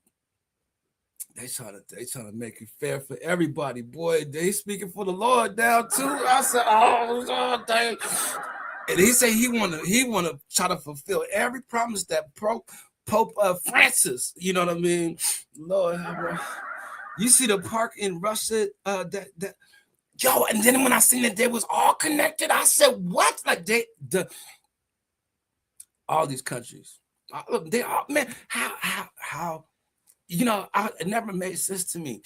they trying to make it fair for everybody, boy. They speaking for the Lord now too. I said, oh God, dang. And he said he wanna try to fulfill every promise that Pope Francis. You know what I mean? Lord, you see the park in Russia that yo, and then when I seen that they was all connected, I said, what? Like all these countries, they all, man, how. It never made sense to me.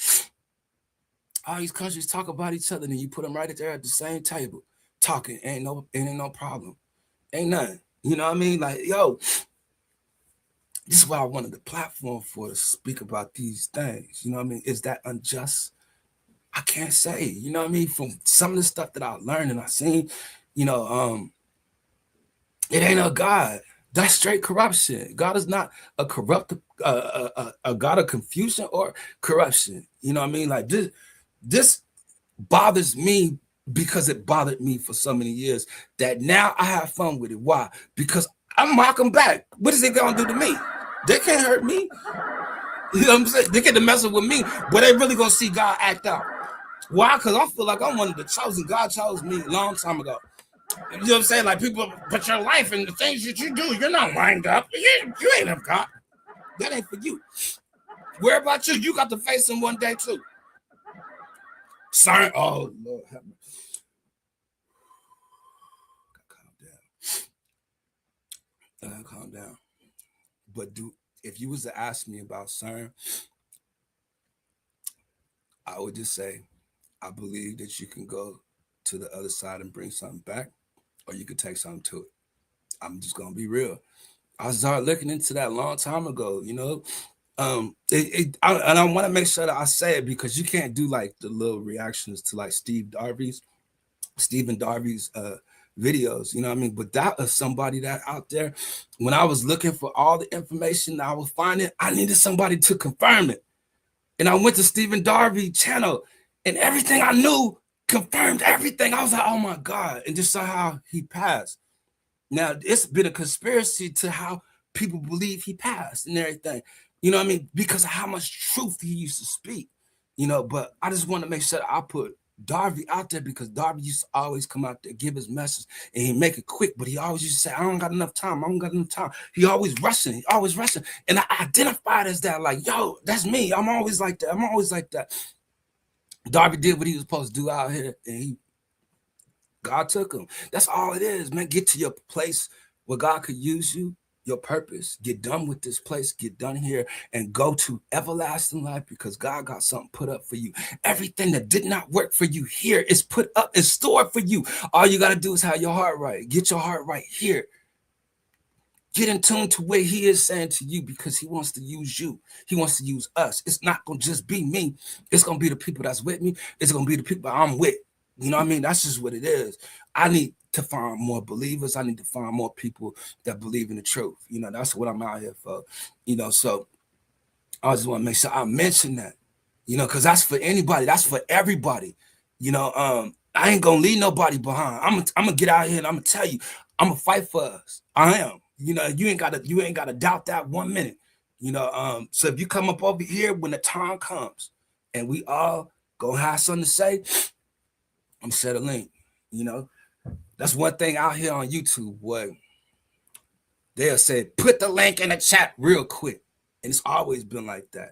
All these countries talk about each other, and you put them right there at the same table, talking. Ain't no problem. Ain't nothing. You know what I mean? Like, yo, this is why I wanted the platform for to speak about these things. You know what I mean? Is that unjust? I can't say. You know what I mean? From some of the stuff that I learned and I seen, it ain't a God. That's straight corruption. God is not a corrupt, a God of confusion or corruption. You know what I mean? Like, this bothers me because it bothered me for so many years that now I have fun with it. Why? Because I'm Malcolm back. What is it gonna do to me? They can't hurt me. You know what I'm saying? They get to messing with me, but they really gonna see God act out. Why? Because I feel like I'm one of the chosen. God chose me a long time ago. You know what I'm saying? Like, people, but your life and the things that you do, you're not lined up. You ain't of God. That ain't for you. Where about you? You got to face him one day too. Sorry. Oh, Lord have mercy. Calm down. But if you was to ask me about CERN, I would just say, I believe that you can go to the other side and bring something back. or you could take something to it. I'm just gonna be real. I started looking into that a long time ago, you know. And I want to make sure that I say it because you can't do like the little reactions to like Stephen Darby's videos, you know what I mean? But that is somebody that out there, when I was looking for all the information that I was finding, I needed somebody to confirm it. And I went to Stephen Darby channel and everything I knew confirmed everything. I was like, oh my God. And just saw how he passed. Now, it's been a conspiracy to how people believe he passed and everything. You know what I mean? Because of how much truth he used to speak. You know, but I just want to make sure that I put Darby out there because Darby used to always come out there, give his message, and he make it quick. But he always used to say, I don't got enough time. I don't got enough time. He always rushing. He always rushing. And I identified as that, like, yo, that's me. I'm always like that. I'm always like that. Darby did what he was supposed to do out here, and God took him. That's all it is, man. Get to your place where God could use you, your purpose. Get done with this place. Get done here and go to everlasting life because God got something put up for you. Everything that did not work for you here is put up and stored for you. All you got to do is have your heart right. Get your heart right here. Get in tune to what he is saying to you because he wants to use you. He wants to use us. It's not going to just be me. It's going to be the people that's with me. It's going to be the people I'm with. You know what I mean? That's just what it is. I need to find more believers. I need to find more people that believe in the truth. You know, that's what I'm out here for. You know, so I just want to make sure I mention that, you know, because that's for anybody. That's for everybody. You know, I ain't going to leave nobody behind. I'm going to get out here and I'm going to tell you, I'm going to fight for us. I am. You know, you ain't gotta doubt that 1 minute. You know, so if you come up over here when the time comes and we all gonna have something to say, I'm set a link. You know, that's one thing out here on YouTube, boy. They'll say, put the link in the chat real quick. And it's always been like that.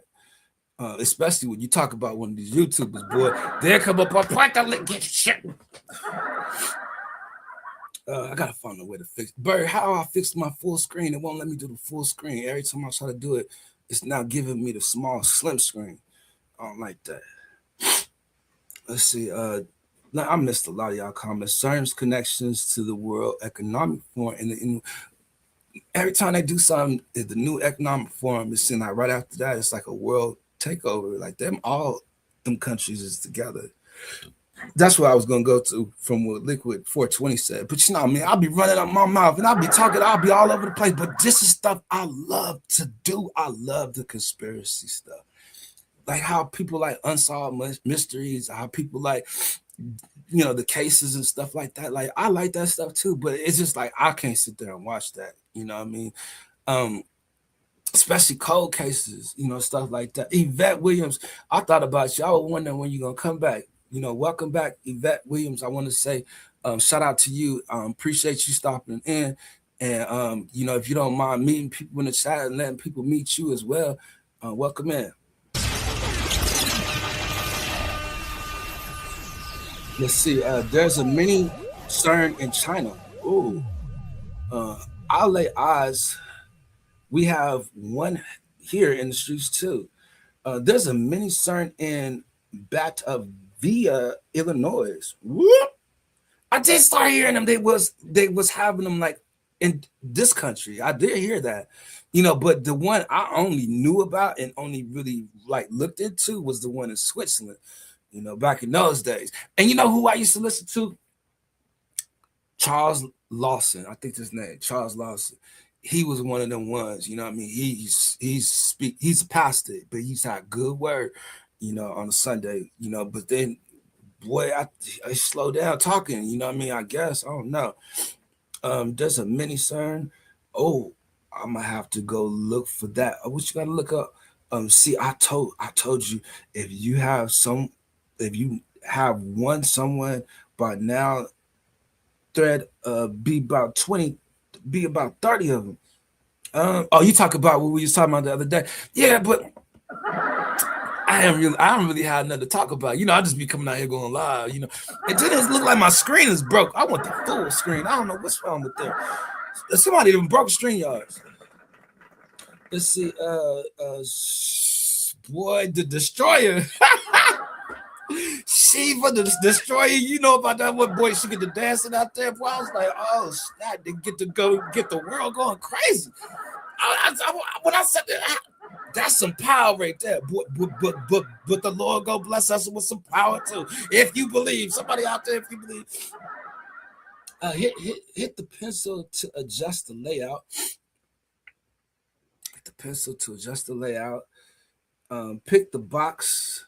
Especially when you talk about one of these YouTubers, boy, they'll come up on put the link, get shit. I gotta find a way to fix Bird. How I fixed my full screen? It won't let me do the full screen. Every time I try to do it, it's now giving me the small slim screen. I don't like that. Let's see. I missed a lot of y'all comments. CERN's connections to the World Economic Forum, and every time they do something, the new economic forum is like right after that, it's like a world takeover. Like all them countries is together. That's what I was gonna go to from what Liquid 420 said. But you know, I mean, I'll be running up my mouth and I'll be talking, I'll be all over the place. But this is stuff I love to do. I love the conspiracy stuff. Like how people like unsolved mysteries, how people like, you know, the cases and stuff like that. Like I like that stuff too, but it's just like I can't sit there and watch that. You know what I mean? Especially cold cases, you know, stuff like that. Yvette Williams, I thought about you. I was wondering when you're gonna come back. You know, welcome back, Yvette Williams. I want to say shout out to you. Appreciate you stopping in. And, you know, if you don't mind meeting people in the chat and letting people meet you as well, welcome in. Let's see. There's a mini CERN in China. Ooh. I'll lay eyes. We have one here in the streets too. There's a mini CERN in Batavia, Illinois. Whoop! I did start hearing them. They was having them like in this country. I did hear that, you know. But the one I only knew about and only really like looked into was the one in Switzerland. You know, back in those days. And you know who I used to listen to? Charles Lawson. I think his name, Charles Lawson. He was one of them ones, you know what I mean? He's a pastor, but he's had good word, you know, on a Sunday, you know, but then boy, I slow down talking, you know what I mean? I guess. I don't know. There's a mini CERN. Oh, I'm gonna have to go look for that. What you gotta look up? See, I told you if you have someone by now, thread be about 20, be about 30 of them. Oh, you talk about what we was talking about the other day. Yeah, but I don't really have nothing to talk about. You know, I just be coming out here going live, you know. It didn't look like my screen is broke. I want the full screen. I don't know what's wrong with that. Somebody even broke StreamYards. Let's see. Boy, the Destroyer. She for the destroyer. You know about that one boy? She get to dancing out there. Boy, I was like, oh snap! They get to go get the world going crazy. When I said that, that's some power right there. But the Lord go bless us with some power too. If you believe, somebody out there, if you believe, hit the pencil to adjust the layout. Hit the pencil to adjust the layout. Pick the box.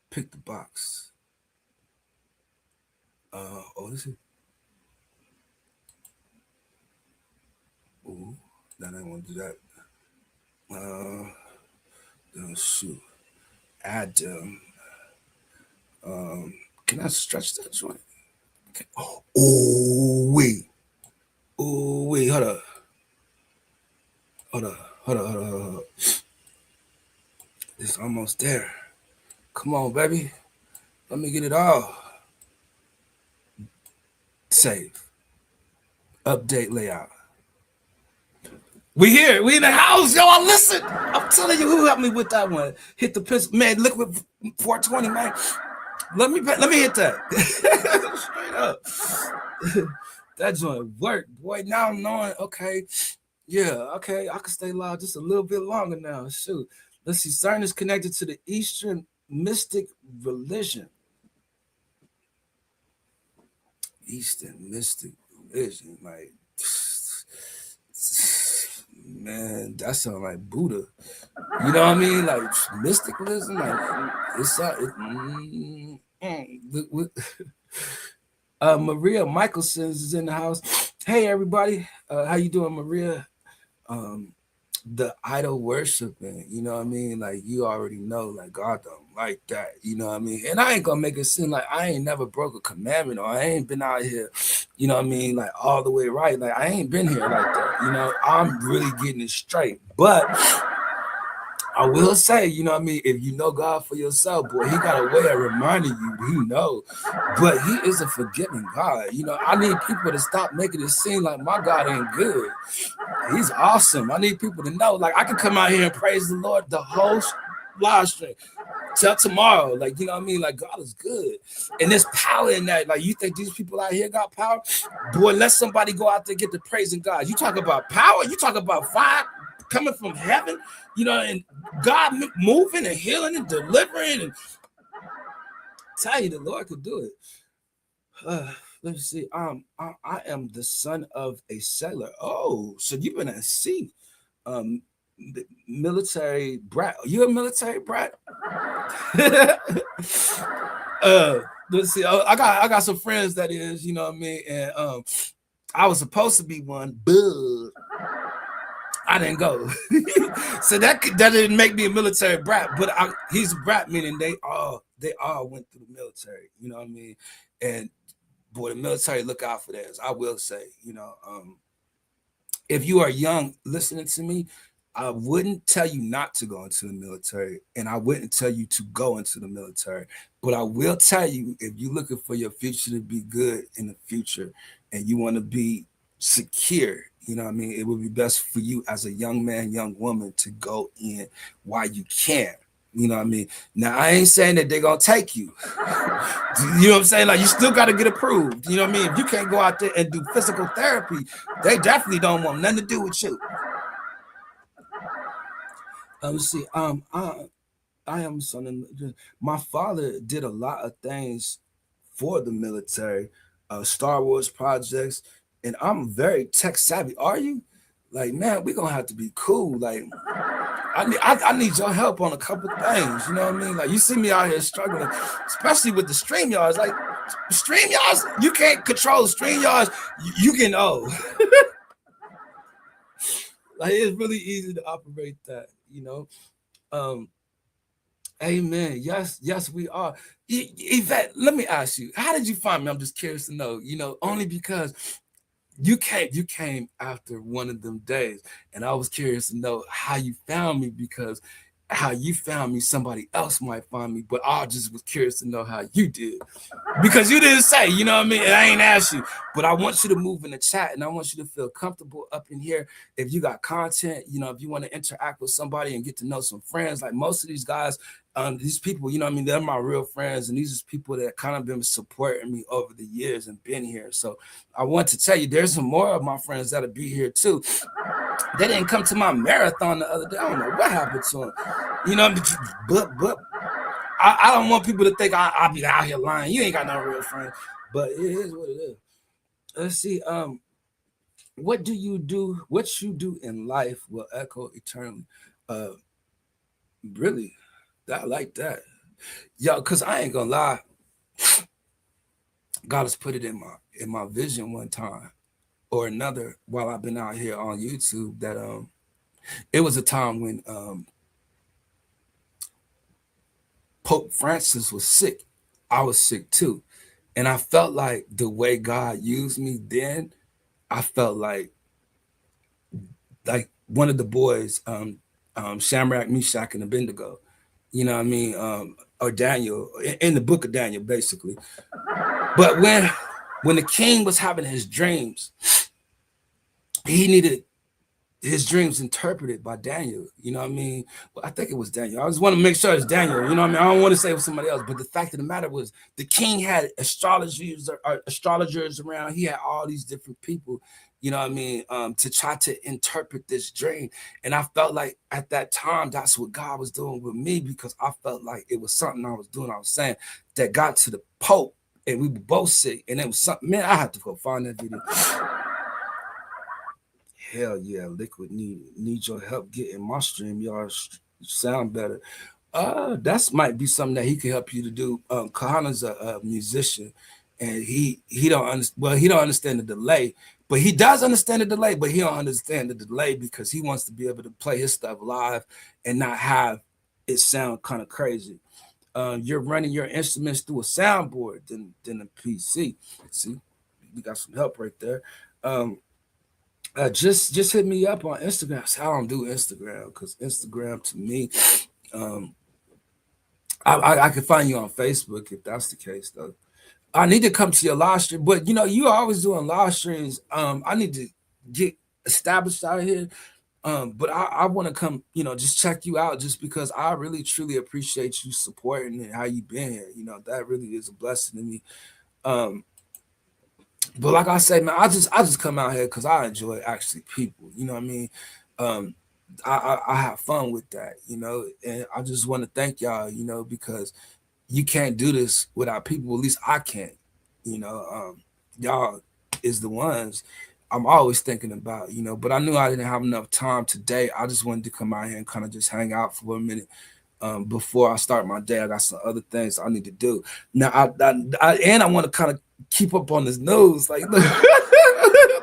Pick the box. This is. Ooh, I don't want to do that. Shoot. Add. Can I stretch that joint? Okay. Oh wait. Oh wait. Hold up. Hold up. Hold up. Hold up. Hold up. It's almost there. Come on, baby. Let me get it all. Save. Update layout. We here. We in the house, y'all. Listen. I'm telling you, who helped me with that one? Hit the pencil, man. Liquid 420, man. Let me hit that. Straight up. That joint worked, boy. Now I'm knowing. Okay, yeah. Okay, I can stay live just a little bit longer now. Shoot. Let's see. CERN is connected to the Eastern Mystic religion. Eastern Mystic religion, like. Man, that sounds like Buddha. You know what I mean? Like mysticalism, like it's Maria Michelson's is in the house. Hey everybody, how you doing, Maria? The idol worshiping, you know what I mean? Like you already know, like God don't like that, you know what I mean? And I ain't gonna make it seem like I ain't never broke a commandment or I ain't been out here, you know what I mean, like all the way right. Like I ain't been here like that, you know. I'm really getting it straight. But I will say, you know what I mean, if you know God for yourself, boy, he got a way of reminding you he knows. But he is a forgiving God. You know, I need people to stop making it seem like my God ain't good. He's awesome. I need people to know, like, I can come out here and praise the Lord the whole live stream till tomorrow. Like, you know what I mean? Like, God is good. And there's power in that. Like, you think these people out here got power? Boy, let somebody go out there and get the praising God. You talk about power. You talk about fire coming from heaven, you know, and God moving and healing and delivering. And tell you, the Lord could do it. Let me see. I am the son of a sailor. Oh, so you've been at sea. Military brat. You a military brat? Let's see. I got some friends that is, you know what I mean, and I was supposed to be one, but I didn't go. So that didn't make me a military brat, but he's a brat, meaning they all went through the military, you know what I mean? And boy, the military look out for theirs. I will say, you know, if you are young listening to me, I wouldn't tell you not to go into the military, and I wouldn't tell you to go into the military. But I will tell you, if you're looking for your future to be good in the future and you want to be secure, you know what I mean, it would be best for you as a young man, young woman to go in while you can. You know what I mean? Now, I ain't saying that they're going to take you. You know what I'm saying? Like, you still got to get approved. You know what I mean? If you can't go out there and do physical therapy, they definitely don't want nothing to do with you. Let's see. I am son. My father did a lot of things for the military, Star Wars projects, and I'm very tech savvy. Are you? Like, man, we're gonna have to be cool. Like, I need your help on a couple things. You know what I mean? Like, you see me out here struggling, especially with the StreamYards. Like, StreamYards, you can't control StreamYards. You can old. Like, it's really easy to operate that. You know. Amen. Yes, we are. Yvette, let me ask you, how did you find me? I'm just curious to know, you know, only because you came after one of them days, and I was curious to know how you found me, because how you found me, somebody else might find me, but I just was curious to know how you did. Because you didn't say, you know what I mean? And I ain't asked you, but I want you to move in the chat and I want you to feel comfortable up in here. If you got content, you know, if you want to interact with somebody and get to know some friends, like most of these guys, these people, you know what I mean? They're my real friends. And these are people that kind of been supporting me over the years and been here. So I want to tell you, there's some more of my friends that'll be here too. They didn't come to my marathon the other day. I don't know what happened to them. You know, but I don't want people to think I be out here lying. You ain't got no real friends, but it is what it is. Let's see. What do you do? What you do in life will echo eternally. Uh, really, I like that, yo. Cause I ain't gonna lie. God has put it in my vision one time or another while I've been out here on YouTube that it was a time when Pope Francis was sick. I was sick too. And I felt like the way God used me then, I felt like one of the boys, Shamrock, Meshach, and Abednego. You know what I mean? Or Daniel, in the book of Daniel, basically. But when the king was having his dreams, he needed his dreams interpreted by Daniel. You know what I mean? Well, I think it was Daniel. I just want to make sure it's Daniel. You know what I mean? I don't want to say it was somebody else, but the fact of the matter was the king had astrologers around. He had all these different people, you know what I mean, to try to interpret this dream. And I felt like at that time, that's what God was doing with me because I felt like it was something I was doing, I was saying, that got to the Pope and we were both sick. And it was something, man, I had to go find that video. Hell yeah, Liquid need your help getting my stream y'all sound better. That's might be something that he can help you to do. Kahana's a musician, and he don't understand. Well, he don't understand the delay, but he does understand the delay. But he don't understand the delay because he wants to be able to play his stuff live and not have it sound kind of crazy. You're running your instruments through a soundboard than a PC. See, we got some help right there. Just hit me up on Instagram. I don't do Instagram because Instagram to me, um, I can find you on Facebook if that's the case though. I need to come to your live stream, but you know you always doing live streams. I need to get established out here. But I want to come, you know, just check you out just because I really truly appreciate you supporting and how you been here. You know that really is a blessing to me. Um, but like I say, man, I just come out here because I enjoy actually people. You know what I mean? Um, I have fun with that, you know, and I just want to thank y'all, you know, because you can't do this without people. At least I can't, you know. Y'all is the ones I'm always thinking about, you know. But I knew I didn't have enough time today. I just wanted to come out here and kind of just hang out for a minute before I start my day. I got some other things I need to do. Now, and I want to kind of keep up on this news. Like,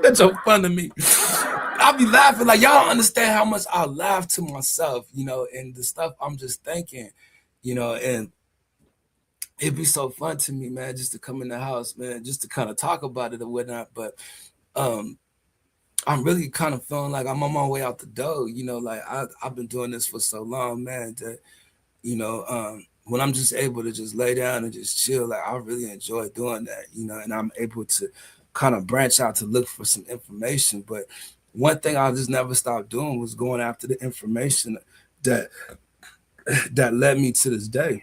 that's so fun to me. I'll be laughing like y'all don't understand how much I laugh to myself, you know, and the stuff I'm just thinking, you know, and it'd be so fun to me, man, just to come in the house, man, just to kind of talk about it or whatnot. But um, I'm really kind of feeling like I'm on my way out the door, you know, like I've been doing this for so long, man, that you know, when I'm just able to just lay down and just chill, like I really enjoy doing that, you know, and I'm able to kind of branch out to look for some information. But one thing I just never stopped doing was going after the information that that led me to this day.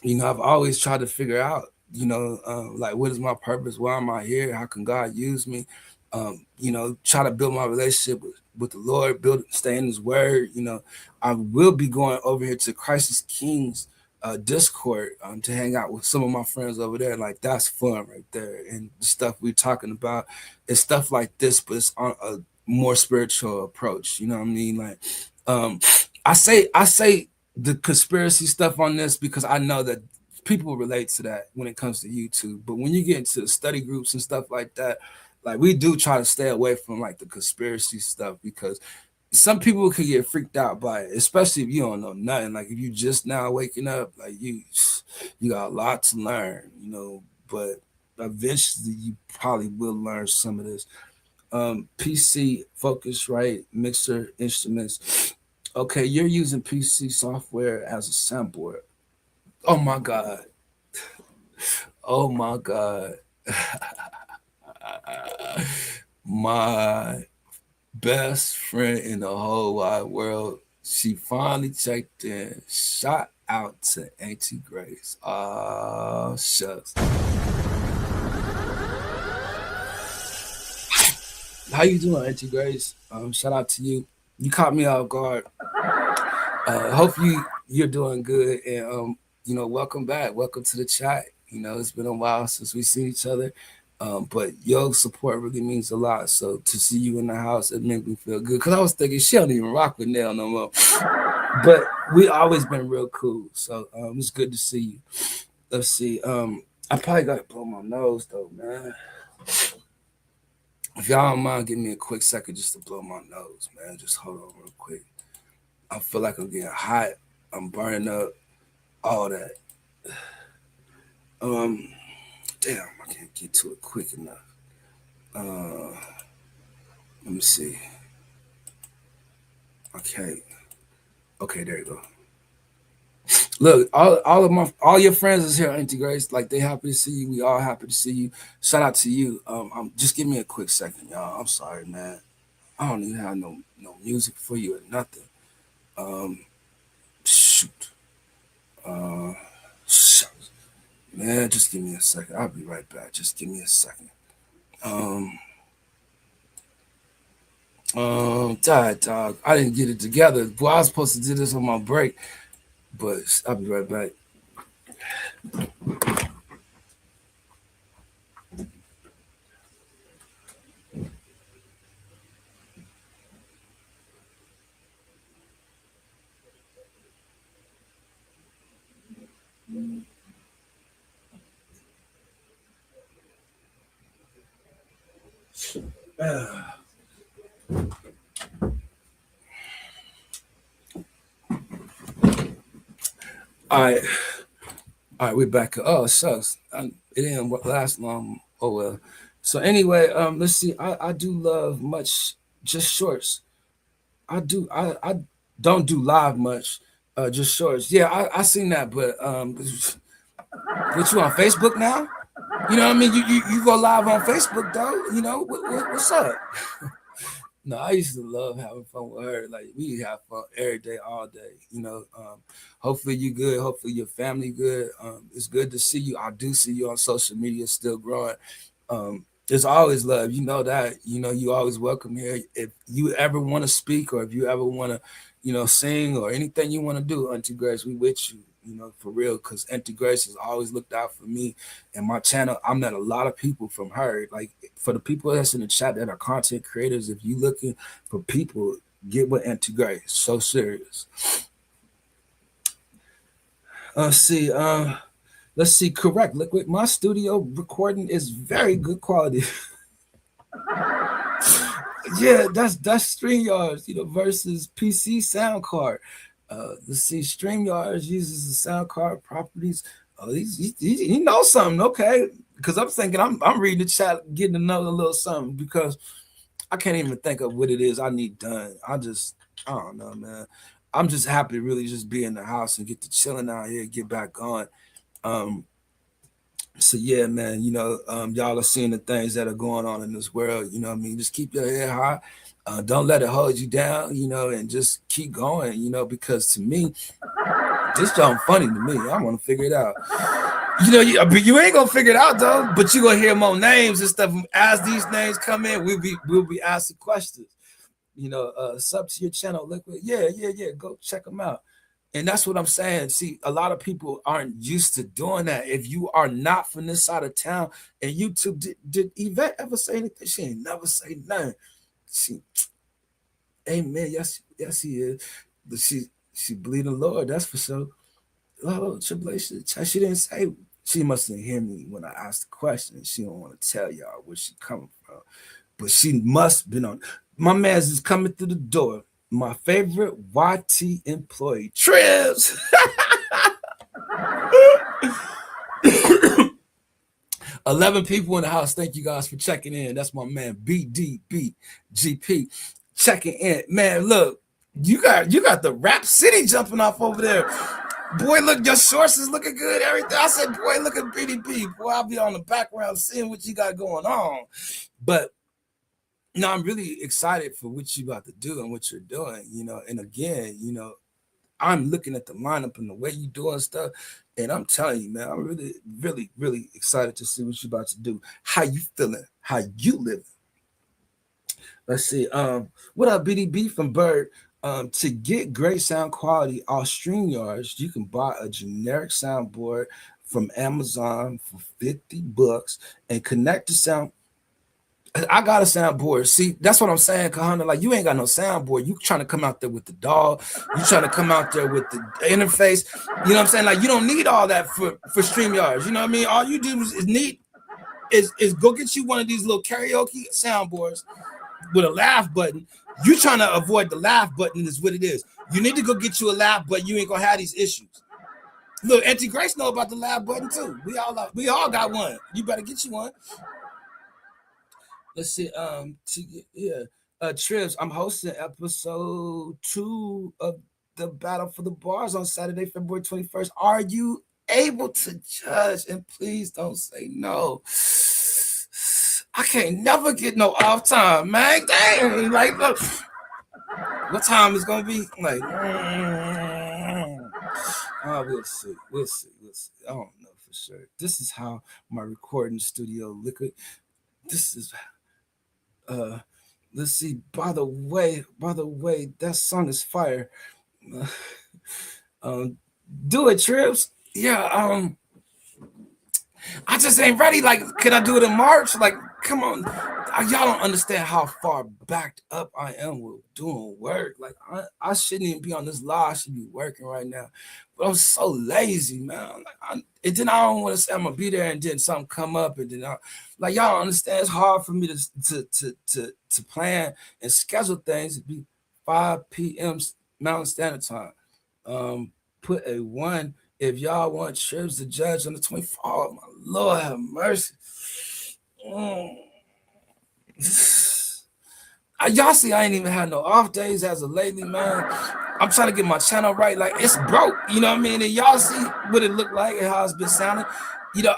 You know, I've always tried to figure out, you know, like what is my purpose? Why am I here? How can God use me? You know, try to build my relationship with the Lord, stay in His Word. You know, I will be going over here to Crisis Kings Discord to hang out with some of my friends over there. Like that's fun right there, and the stuff we're talking about is stuff like this, but it's on a more spiritual approach. You know what I mean? Like, um, I say the conspiracy stuff on this because I know that people relate to that when it comes to YouTube. But when you get into the study groups and stuff like that, like we do try to stay away from like the conspiracy stuff because some people could get freaked out by it, especially if you don't know nothing. Like if you just now waking up, like you got a lot to learn, you know, but eventually you probably will learn some of this. PC, Focusrite, mixer, instruments. Okay, you're using PC software as a soundboard. Oh my god. Oh my god. My best friend in the whole wide world. She finally checked in. Shout out to Auntie Grace. Shucks. How you doing, Auntie Grace? Shout out to you. You caught me off guard. Hope you're doing good, and welcome back. Welcome to the chat. It's been a while since we seen each other, but your support really means a lot. So to see you in the house, it made me feel good. Cause I was thinking she don't even rock with Nell no more, but we always been real cool. So it's good to see you. Let's see. I probably got to blow my nose though, man. If y'all don't mind, give me a quick second just to blow my nose, man. Just hold on real quick. I feel like I'm getting hot. I'm burning up. All that. Damn, I can't get to it quick enough. Let me see. Okay, there you go. Look, all your friends is here, Auntie Grace. Like they happy to see you. We all happy to see you. Shout out to you. Just give me a quick second, y'all. I'm sorry, man. I don't even have no music for you or nothing. Shoot. Shoot. Man, just give me a second. I'll be right back. Just give me a second. Dog. I didn't get it together. Boy, I was supposed to do this on my break, but I'll be right back. All right, we're back. Oh, shucks. It didn't last long. Oh well. So anyway, let's see. I do love much just shorts. I don't do live much. Just shorts. Yeah, I seen that, but you on Facebook now? You know what I mean? You go live on Facebook though. What's up? No, I used to love having fun with her. Like we have fun every day, all day. Hopefully you good. Hopefully your family good. It's good to see you. I do see you on social media, still growing. There's always love. You know that. You always welcome here. If you ever want to speak, or if you ever want to, sing or anything you want to do, Auntie Grace, we with you. For real, because Auntie Grace has always looked out for me and my channel. I met a lot of people from her. Like for the people that's in the chat that are content creators, if you looking for people, get with Auntie Grace. So serious. See, let's see. Correct. Liquid. My studio recording is very good quality. Yeah, that's StreamYards, versus PC sound card. Let's see, StreamYards uses the sound card properties. Oh, he knows something, okay? Because I'm thinking I'm reading the chat, getting another little something because I can't even think of what it is I need done. I don't know, man. I'm just happy to really just be in the house and get to chilling out here, get back on. So yeah, man, y'all are seeing the things that are going on in this world. You know what I mean? Just keep your head high. Don't let it hold you down, and just keep going, because to me, this sounds funny to me. I want to figure it out. You ain't gonna figure it out though, but you gonna hear more names and stuff. As these names come in, we'll be asking questions. Sub to your channel, Liquid. Yeah. Go check them out. And that's what I'm saying. See, a lot of people aren't used to doing that. If you are not from this side of town, and YouTube, did Yvette ever say anything? She ain't never say nothing. Amen. Yes, he is. But she believe the Lord. That's for sure. Oh, tribulation. She didn't say. She mustn't hear me when I asked the question. She don't want to tell y'all where she coming from. But she must been on. My man's is coming through the door. My favorite YT employee, Trips. 11 people in the house. Thank you guys for checking in. That's my man BDBGP checking in. Man, look, You got the Rap City jumping off over there. Boy, look, your shorts is looking good, everything. I said, boy, look at BDP. Boy, I'll be on the background seeing what you got going on. But no, I'm really excited for what you about to do and what you're doing, and again, I'm looking at the lineup and the way you doing stuff, and I'm telling you, man, I'm really, really, really excited to see what you're about to do. How you feeling? How you living? Let's see. What up, BDB from Bird? To get great sound quality off StreamYards, you can buy a generic soundboard from Amazon for $50 and connect the sound. I got a soundboard. See, that's what I'm saying, Kahana. Like, you ain't got no soundboard. You trying to come out there with the DAW. You trying to come out there with the interface. You know what I'm saying? Like, you don't need all that for StreamYards. You know what I mean? All you do is need is go get you one of these little karaoke soundboards with a laugh button. You trying to avoid the laugh button is what it is. You need to go get you a laugh button. You ain't gonna have these issues. Look, Auntie Grace know about the laugh button too. We all got one. You better get you one. Let's see. Trips. I'm hosting episode 2 of the Battle for the Bars on Saturday, February 21st. Are you able to judge? And please don't say no. I can't never get no off time, man. Dang, like, look, what time is gonna be? Like, we'll see. I don't know for sure. This is how my recording studio liquid. This is let's see. By the way, that song is fire. Do it, Trips. Yeah, I just ain't ready. Like, can I do it in March? Like, come on. Y'all don't understand how far backed up I am with doing work. Like, I shouldn't even be on this live. I should be working right now. But I'm so lazy, man. And then I don't want to say I'm going to be there and then something come up. And then, like, y'all don't understand. It's hard for me to plan and schedule things. It'd be 5 p.m. Mountain Standard Time. Put a 1 if y'all want Trips to judge on the 24th. Oh, my Lord have mercy. Y'all see, I ain't even had no off days as of lately, man. I'm trying to get my channel right. Like, it's broke. You know what I mean? And y'all see what it looked like and how it's been sounding. You know,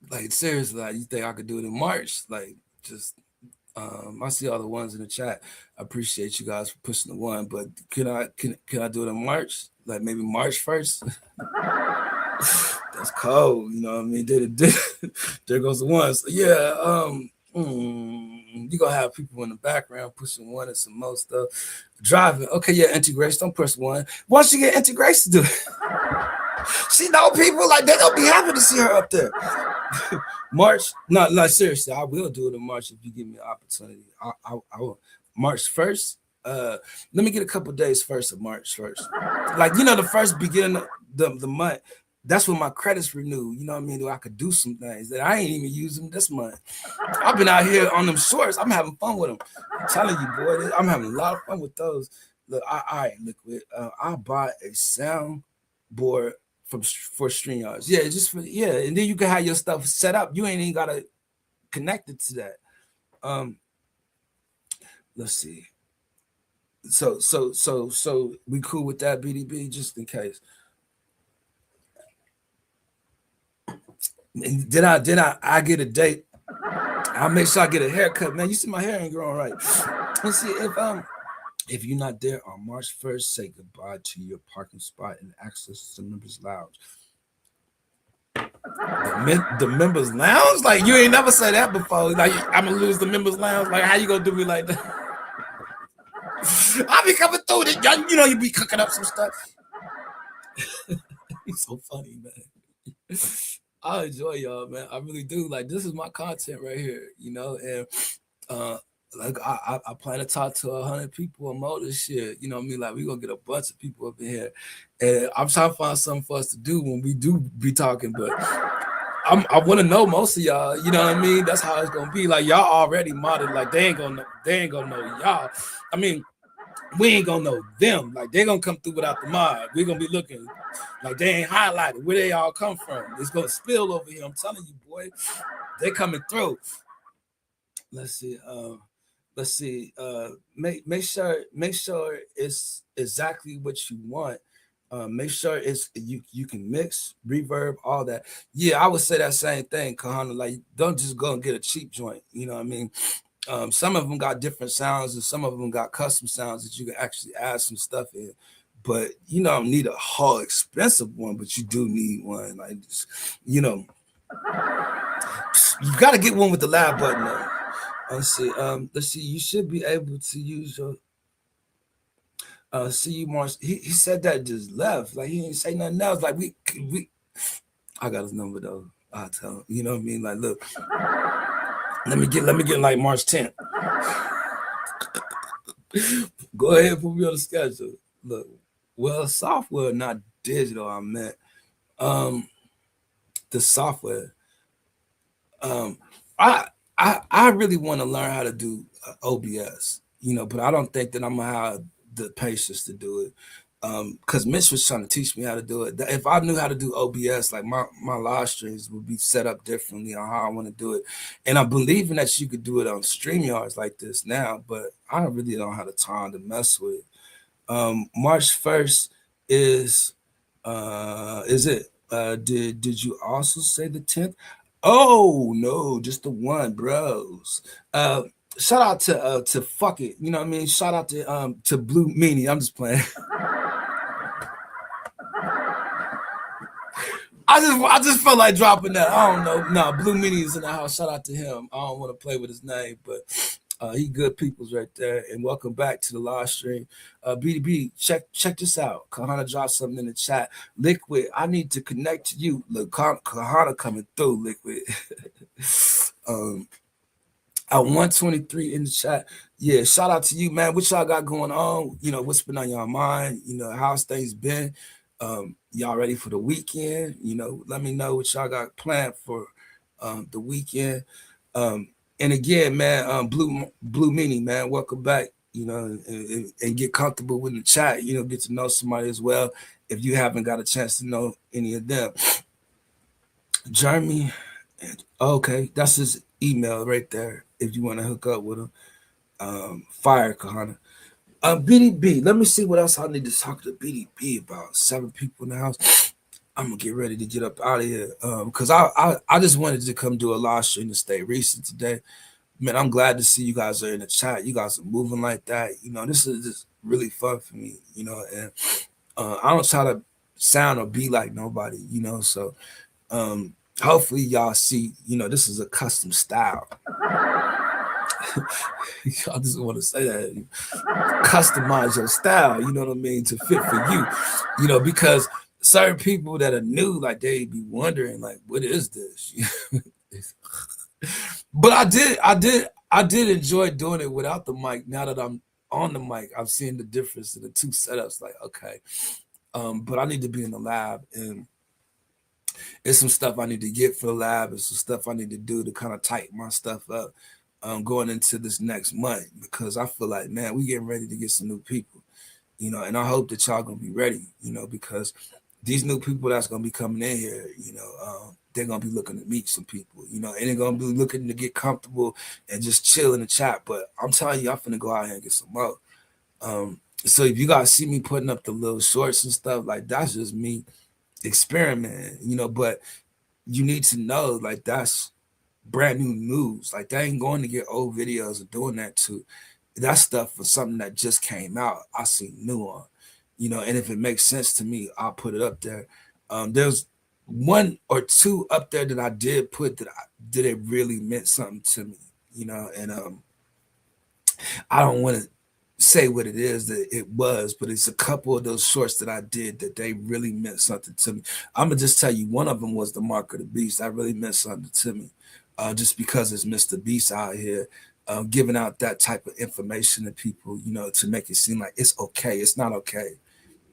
like, seriously, like, you think I could do it in March? Like, just I see all the ones in the chat. I appreciate you guys for pushing the 1, but can I do it in March? Like, maybe March 1st? That's cold, you know what I mean? There goes the 1. So yeah, you gonna have people in the background pushing 1 and some more stuff. Driving. Okay, yeah, Auntie Grace, don't push 1. Once you get Auntie Grace to do it. She know people, like, they gonna be happy to see her up there. March, no, seriously, I will do it in March if you give me an opportunity. I will. March 1st. Let me get a couple days first of March 1st. Like, the first beginning of the month, that's when my credits renew. You know what I mean? I could do some things that I ain't even using this month. I've been out here on them shorts. I'm having fun with them. I'm telling you, boy, I'm having a lot of fun with those. Look, Liquid. I'll buy a sound board for StreamYards. Yeah, and then you can have your stuff set up. You ain't even gotta connect it to that. Let's see. So we cool with that, BDB, just in case. And then I get a date. I'll make sure I get a haircut, man. You see my hair ain't growing right. Let's see if you're not there on March 1st, say goodbye to your parking spot and access the members lounge. The members lounge? Like, you ain't never said that before. Like, I'm gonna lose the members lounge. Like, how you gonna do me like that? I'll be coming through it. You be cooking up some stuff. He's so funny, man. I enjoy y'all, man. I really do. Like, this is my content right here, and like, I plan to talk to 100 people and more this year. You know what I mean? Like, we're gonna get a bunch of people up in here. And I'm trying to find something for us to do when we do be talking, but I want to know most of y'all. You know what I mean? That's how it's gonna be. Like, y'all already modded. Like, they ain't gonna know y'all. I mean, we ain't gonna know them. Like, they gonna come through without the mod. We're gonna be looking like they ain't highlighted where they all come from. It's gonna spill over here. I'm telling you, boy, they coming through. let's see. Let's see. Make sure it's exactly what you want. Make sure it's you can mix, reverb, all that. Yeah, I would say that same thing, Kahana. Like, don't just go and get a cheap joint. You know what I mean? Some of them got different sounds, and some of them got custom sounds that you can actually add some stuff in. But you don't need a whole expensive one, but you do need one. Like, you know, you got to get one with the live button though. Let's see. Let's see. You should be able to use your. See you, Mars. He said that just left. Like he didn't say nothing else. Like we. I got his number though. I'll tell him. You know what I mean? Like, look. Let me get like March 10th. Go ahead, put me on the schedule. Look, well, software, not digital. I meant um the software. Um, I I really want to learn how to do OBS, but I don't think that I'm gonna have the patience to do it. Because Mitch was trying to teach me how to do it. If I knew how to do OBS, like my live streams would be set up differently on how I want to do it. And I'm believing that you could do it on StreamYards like this now, but I really don't have the time to mess with it. March 1st is is it? Did you also say the 10th? Oh no, just the one, bros. Uh, Shout out to fuck it. You know what I mean? Shout out to Blue Meanie. I'm just playing. I just felt like dropping that. I don't know. No, Blue Meanie is in the house. Shout out to him. I don't want to play with his name, but he good people's right there. And welcome back to the live stream. BDB, check this out. Kahana dropped something in the chat. Liquid, I need to connect to you. Look, Kahana coming through, Liquid. um, at 123 in the chat. Yeah, shout out to you, man. What y'all got going on? What's been on y'all mind? How's things been? Y'all ready for the weekend? Let me know what y'all got planned for the weekend. Um, and again, man, Blue Meanie, man, welcome back. And get comfortable with the chat. Get to know somebody as well if you haven't got a chance to know any of them. Jeremy, okay, that's his email right there. If you want to hook up with him, fire Kahana. BDB, let me see what else I need to talk to BDB about. 7 people in the house. I'm gonna get ready to get up out of here because I just wanted to come do a live stream to stay recent today. Man, I'm glad to see you guys are in the chat. You guys are moving like that. This is just really fun for me. And I don't try to sound or be like nobody. So um, hopefully y'all see. This is a custom style. I just want to say that customize your style, you know what I mean, to fit for you, because certain people that are new, like they be wondering, like, what is this? But I did enjoy doing it without the mic. Now that I'm on the mic, I've seen the difference in the two setups. Like, okay, but I need to be in the lab, and it's some stuff I need to get for the lab, and some stuff I need to do to kind of tighten my stuff up. Going into this next month because I feel like, man, we getting ready to get some new people, and I hope that y'all gonna be ready, because these new people that's gonna be coming in here, they're gonna be looking to meet some people, and they're gonna be looking to get comfortable and just chill in the chat. But I'm telling you, I'm finna go out here and get some more. So if you guys see me putting up the little shorts and stuff, like that's just me experimenting, but you need to know like that's brand new news. Like they ain't going to get old videos of doing that too. That stuff was something that just came out. I see new on, and if it makes sense to me, I'll put it up there. There's one or two up there that I did put that it really meant something to me, and I don't want to say what it is that it was, but it's a couple of those shorts that I did that they really meant something to me. I'm gonna just tell you, one of them was the Mark of the Beast. That really meant something to me, just because it's Mr. Beast out here, giving out that type of information to people, to make it seem like it's okay. It's not okay.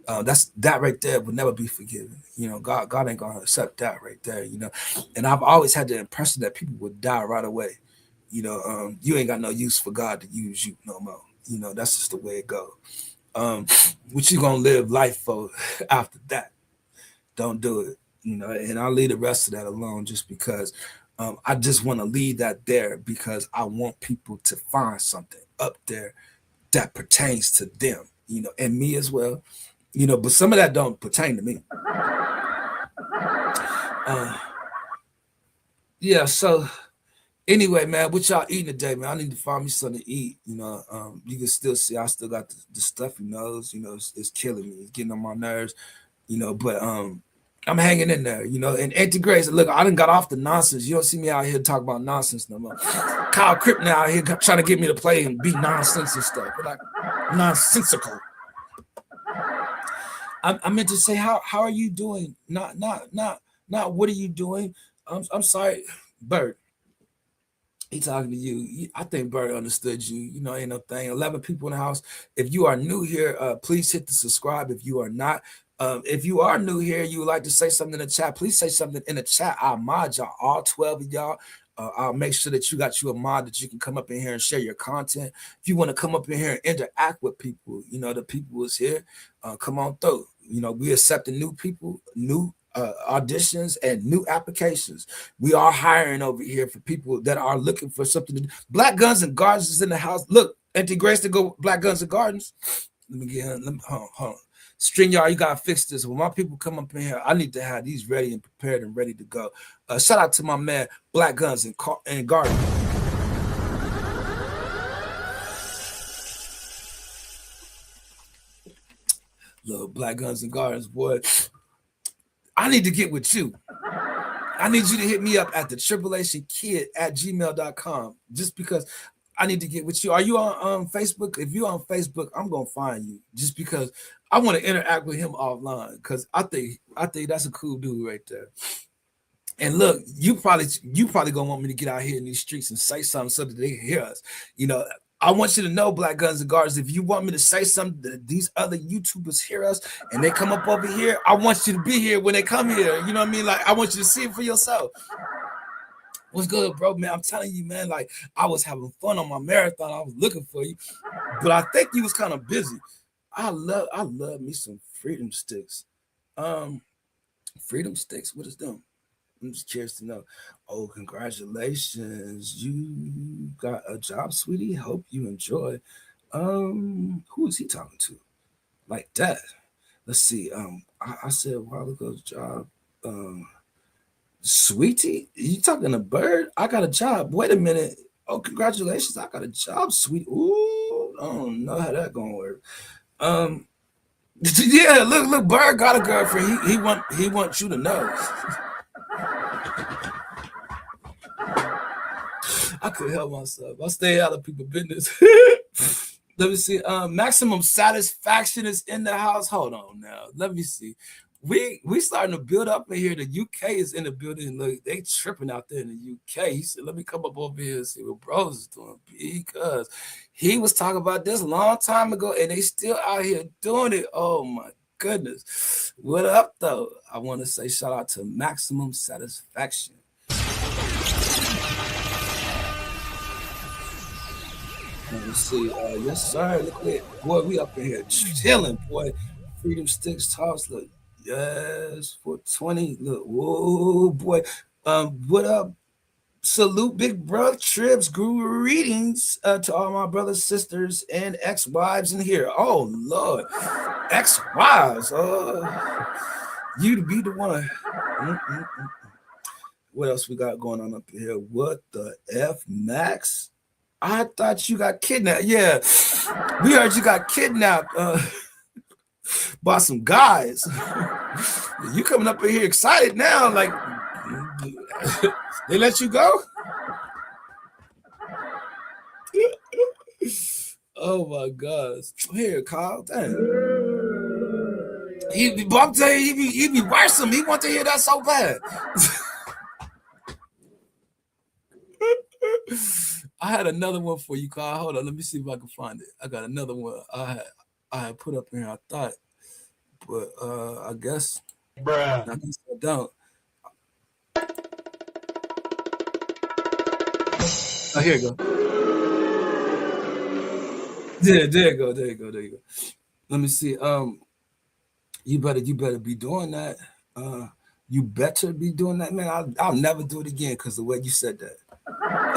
That right there would never be forgiven. God ain't gonna accept that right there. And I've always had the impression that people would die right away. You ain't got no use for God to use you no more. That's just the way it goes. What you gonna live life for after that? Don't do it. And I'll leave the rest of that alone just because I just want to leave that there because I want people to find something up there that pertains to them, and me as well, but some of that don't pertain to me. Yeah, so anyway, man, what y'all eating today, man? I need to find me something to eat. You can still see I still got the stuffy nose. It's killing me. It's getting on my nerves. But I'm hanging in there. And Auntie Grace, look, I done got off the nonsense. You don't see me out here talk about nonsense no more. Kyle Crippen out here trying to get me to play and be nonsense and stuff. But like nonsensical. I meant to say, how are you doing? Not what are you doing? I'm sorry, Bert. He talking to you. I think Bert understood you. Ain't no thing. 11 people in the house. If you are new here, please hit the subscribe. If you are not, if you are new here, you would like to say something in the chat, please say something in the chat. I'll mod y'all, all 12 of y'all. I'll make sure that you got you a mod that you can come up in here and share your content. If you want to come up in here and interact with people, the people is here. Come on through. We accepting new people, new auditions and new applications. We are hiring over here for people that are looking for something to do. Black Guns and Gardens is in the house. Look, Auntie Grace to go Black Guns and Gardens. Let me hold on. String y'all, you gotta fix this. When my people come up in here, I need to have these ready and prepared and ready to go. Shout out to my man Black Guns and Gardens. Little Black Guns and Gardens, boy. I need to get with you. I need you to hit me up at the tribulationkid@gmail.com just because I need to get with you. Are you on Facebook? If you're on Facebook, I'm gonna find you just because I want to interact with him offline because I think that's a cool dude right there. And look, you probably gonna want me to get out here in these streets and say something so that they can hear us. I want you to know, Black Guns and Gardens, if you want me to say something that these other YouTubers hear us and they come up over here, I want you to be here when they come here. You know what I mean? Like, I want you to see it for yourself. What's good, bro, man? I'm telling you, man, like, I was having fun on my marathon. I was looking for you, but I think you was kind of busy. I love me some freedom sticks. Freedom sticks, what is them? I'm just curious to know. Oh, congratulations. You got a job, sweetie. Hope you enjoy. Who is he talking to? Like that. Let's see. I said a while ago, job. Sweetie, you talking to Bird? I got a job. Wait a minute. Oh, congratulations. I got a job, sweetie. Ooh, I don't know how that gonna work. Yeah, look, Bird got a girlfriend. He wants you to know. I couldn't help myself. I stay out of people's business. Let me see. Maximum Satisfaction is in the house. Hold on now. Let me see. We starting to build up in here. The UK is in the building. Look, they tripping out there in the UK. He said, let me come up over here and see what bros is doing because he was talking about this a long time ago and they still out here doing it. Oh my goodness. What up though? I want to say shout out to Maximum Satisfaction. Let me see. Yes, sir. Look at it. Boy, we up in here chilling, boy. Freedom Sticks Toss. Look, yes, 420. Look, whoa, boy. What up? Salute, big brother Trips. Greetings to all my brothers, sisters, and ex-wives in here. Oh, Lord. Ex-wives. You to be the one. What else we got going on up here? What the F, Max? I thought you got kidnapped. Yeah, we heard you got kidnapped by some guys. You coming up in here excited now? Like they let you go? Oh my gosh! Here, Kyle. Damn. I'm telling you, he be worse. He want to hear that so bad. I had another one for you, Kyle. Hold on, let me see if I can find it. I got another one I had put up here. I thought, but I guess I don't. Oh, here you go. There you go. Let me see. You better be doing that. You better be doing that, man. I'll never do it again because the way you said that.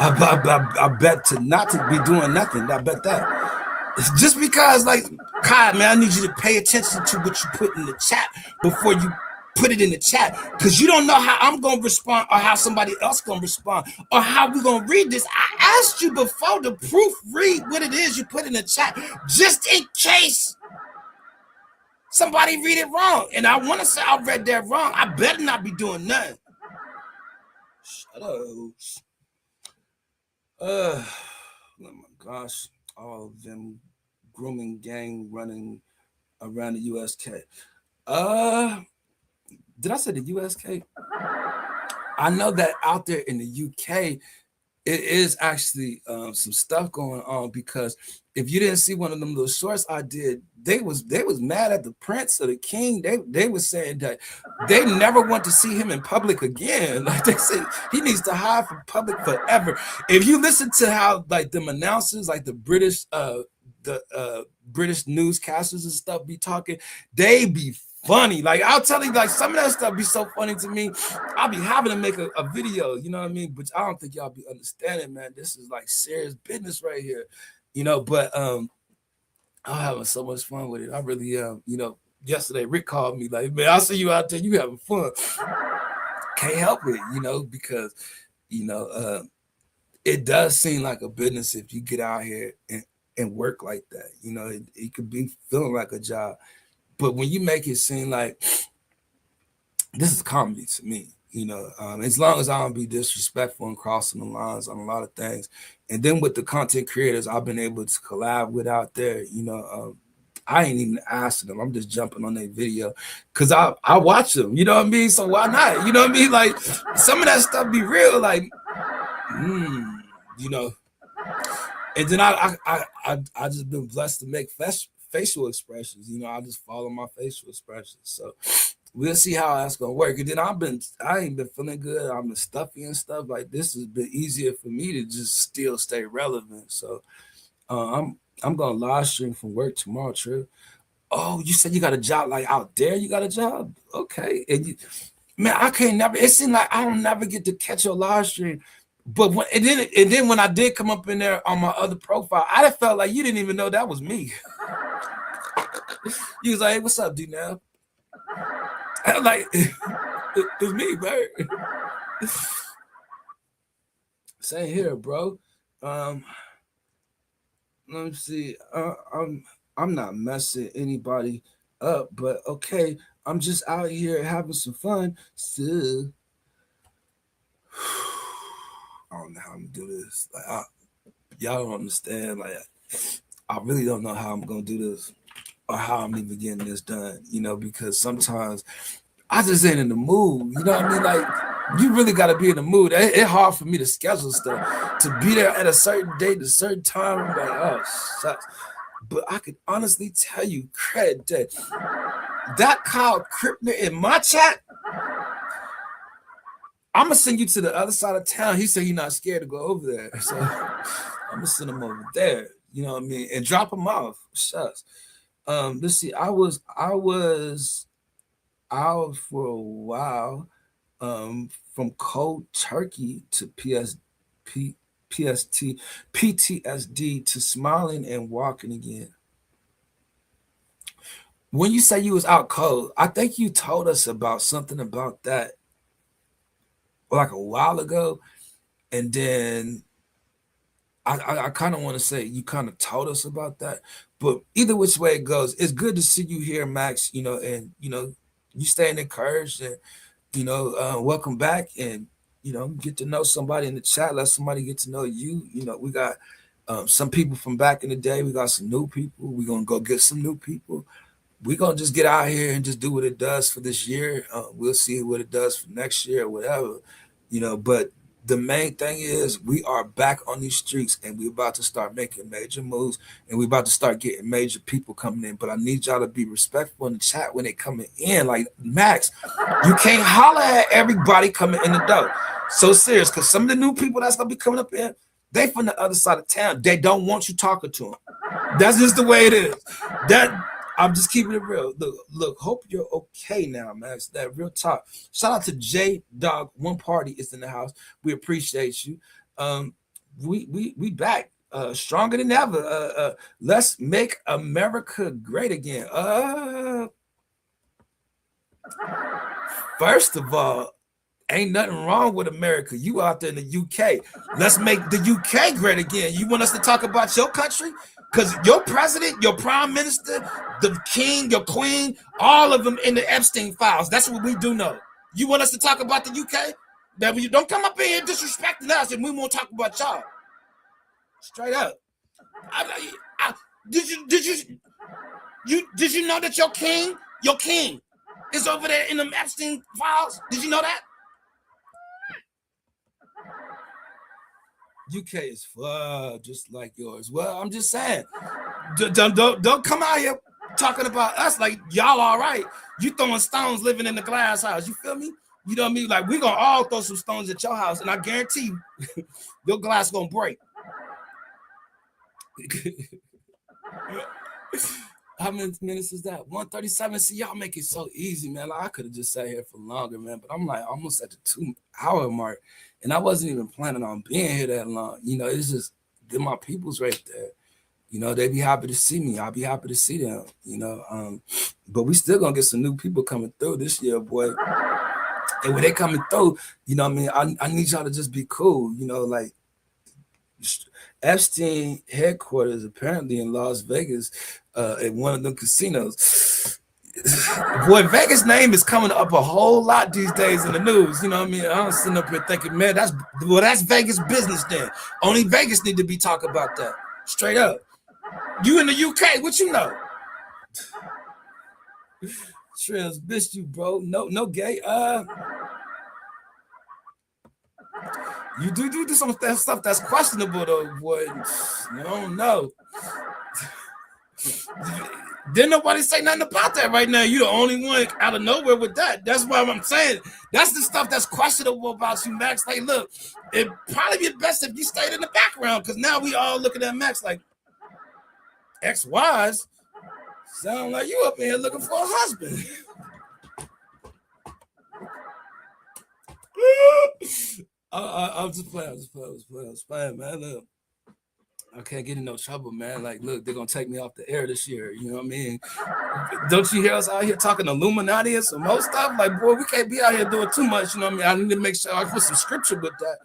I bet to not to be doing nothing. I bet that. It's just because, like, Kai, man, I need you to pay attention to what you put in the chat before you put it in the chat, because you don't know how I'm gonna respond or how somebody else gonna respond or how we're gonna read this. I asked you before to proofread what it is you put in the chat, just in case somebody read it wrong. And I want to say I read that wrong. I better not be doing nothing. Shut up. Oh my gosh, all of them grooming gang running around the USK. Did I say the USK? I know that out there in the UK, it is actually some stuff going on, because if you didn't see one of them little shorts I did, they was mad at the prince or the king. They were saying that they never want to see him in public again. Like, they said he needs to hide from public forever. If you listen to how, like, them announcers, like the British British newscasters and stuff be talking, they be funny. Like, I'll tell you, like, some of that stuff be so funny to me. I'll be having to make a video, you know what I mean? But I don't think y'all be understanding, man. This is like serious business right here, you know. But I'm having so much fun with it. I really am. You know, yesterday Rick called me like, man, I see you out there, you having fun. Can't help it, you know, because it does seem like a business if you get out here and work like that. You know, it could be feeling like a job. But when you make it seem like this is comedy to me, you know, as long as I don't be disrespectful and crossing the lines on a lot of things. And then with the content creators I've been able to collab with out there, you know, I ain't even asking them. I'm just jumping on their video because I watch them, you know what I mean? So why not? You know what I mean? Like, some of that stuff be real, like, you know. And then I just been blessed to make facial expressions. You know, I just follow my facial expressions. So we'll see how that's gonna work. And then I ain't been feeling good. I've been stuffy and stuff. Like, this has been easier for me to just still stay relevant. So I'm gonna live stream from work tomorrow, Trip. Oh, you said you got a job, like, out there? You got a job? Okay. And man, I can't never. It seems like I don't never get to catch your live stream. But then when I did come up in there on my other profile, I just felt like you didn't even know that was me. You was like, hey, what's up, D-Now? I'm like, it's me, bird. Same here, bro. Let me see. I'm not messing anybody up, but okay. I'm just out here having some fun. So I don't know how I'm gonna do this. Like, y'all don't understand. Like, I really don't know how I'm gonna do this or how I'm even getting this done. You know, because sometimes I just ain't in the mood. You know what I mean? Like, you really got to be in the mood. It's hard for me to schedule stuff to be there at a certain date, a certain time. I'm like, oh, shucks. But I could honestly tell you, credit that Kyle Krippner in my chat. I'm gonna send you to the other side of town. He said he's not scared to go over there, so I'm gonna send him over there. You know what I mean, and drop him off. Shucks. Let's see. I was out for a while, from cold turkey to PTSD to smiling and walking again. When you say you was out cold, I think you told us about something about that like a while ago, and then I kind of want to say you kind of told us about that. But either which way it goes, it's good to see you here, Max. You know, and you know, you staying encouraged, and you know, welcome back, and you know, get to know somebody in the chat. Let somebody get to know you. You know, we got some people from back in the day. We got some new people. We're gonna go get some new people. We're gonna just get out here and just do what it does for this year. We'll see what it does for next year or whatever, you know. But the main thing is we are back on these streets, and we're about to start making major moves, and we're about to start getting major people coming in. But I need y'all to be respectful in the chat when they coming in. Like, Max, you can't holler at everybody coming in the door. So serious, because some of the new people that's gonna be coming up in, they from the other side of town. They don't want you talking to them. That's just the way it is. That I'm just keeping it real. Look, hope you're okay now, man. It's that real talk. Shout out to J Dog. One Party is in the house. We appreciate you. We back stronger than ever. Let's make America great again. First of all, ain't nothing wrong with America. You out there in the UK. Let's make the UK great again. You want us to talk about your country? Because your president, your prime minister, the king, your queen, all of them in the Epstein files. That's what we do know. You want us to talk about the UK? That you don't come up in here disrespecting us and we won't talk about y'all. Straight up. Did you know that your king is over there in the Epstein files? Did you know that? UK is just like yours. Well, I'm just saying, don't come out here talking about us like y'all all right. You throwing stones living in the glass house. You feel me? You know what I mean? Like we gonna all throw some stones at your house, and I guarantee you, your glass gonna break. How many minutes is that? 137. See, y'all make it so easy, man. Like, I could have just sat here for longer, man. But I'm like almost at the 2-hour mark. And I wasn't even planning on being here that long. You know, it's just they're my peoples right there. You know, they be happy to see me. I'll be happy to see them, you know. But we still gonna get some new people coming through this year, boy. And when they coming through, you know what I mean? I need y'all to just be cool, you know, like Epstein headquarters apparently in Las Vegas at one of them casinos. Boy, Vegas name is coming up a whole lot these days in the news. You know what I mean? I'm sitting up here thinking, man, that's Vegas business then. Only Vegas need to be talking about that. Straight up. You in the UK, what you know? Trills, missed you, bro. No gay. You do some stuff that's questionable though, boy. You don't know. Didn't nobody say nothing about that right now. You the only one out of nowhere with that. That's why I'm saying that's the stuff that's questionable about you, Max. Like, look, it'd probably be best if you stayed in the background because now we all looking at Max like ex-wives. Sound like you up in here looking for a husband. I'm just playing, man. Look. I can't get in no trouble, man. Like, look, they're gonna take me off the air this year. You know what I mean? Don't you hear us out here talking Illuminati and some more stuff? Like, boy, we can't be out here doing too much. You know what I mean? I need to make sure I put some scripture with that.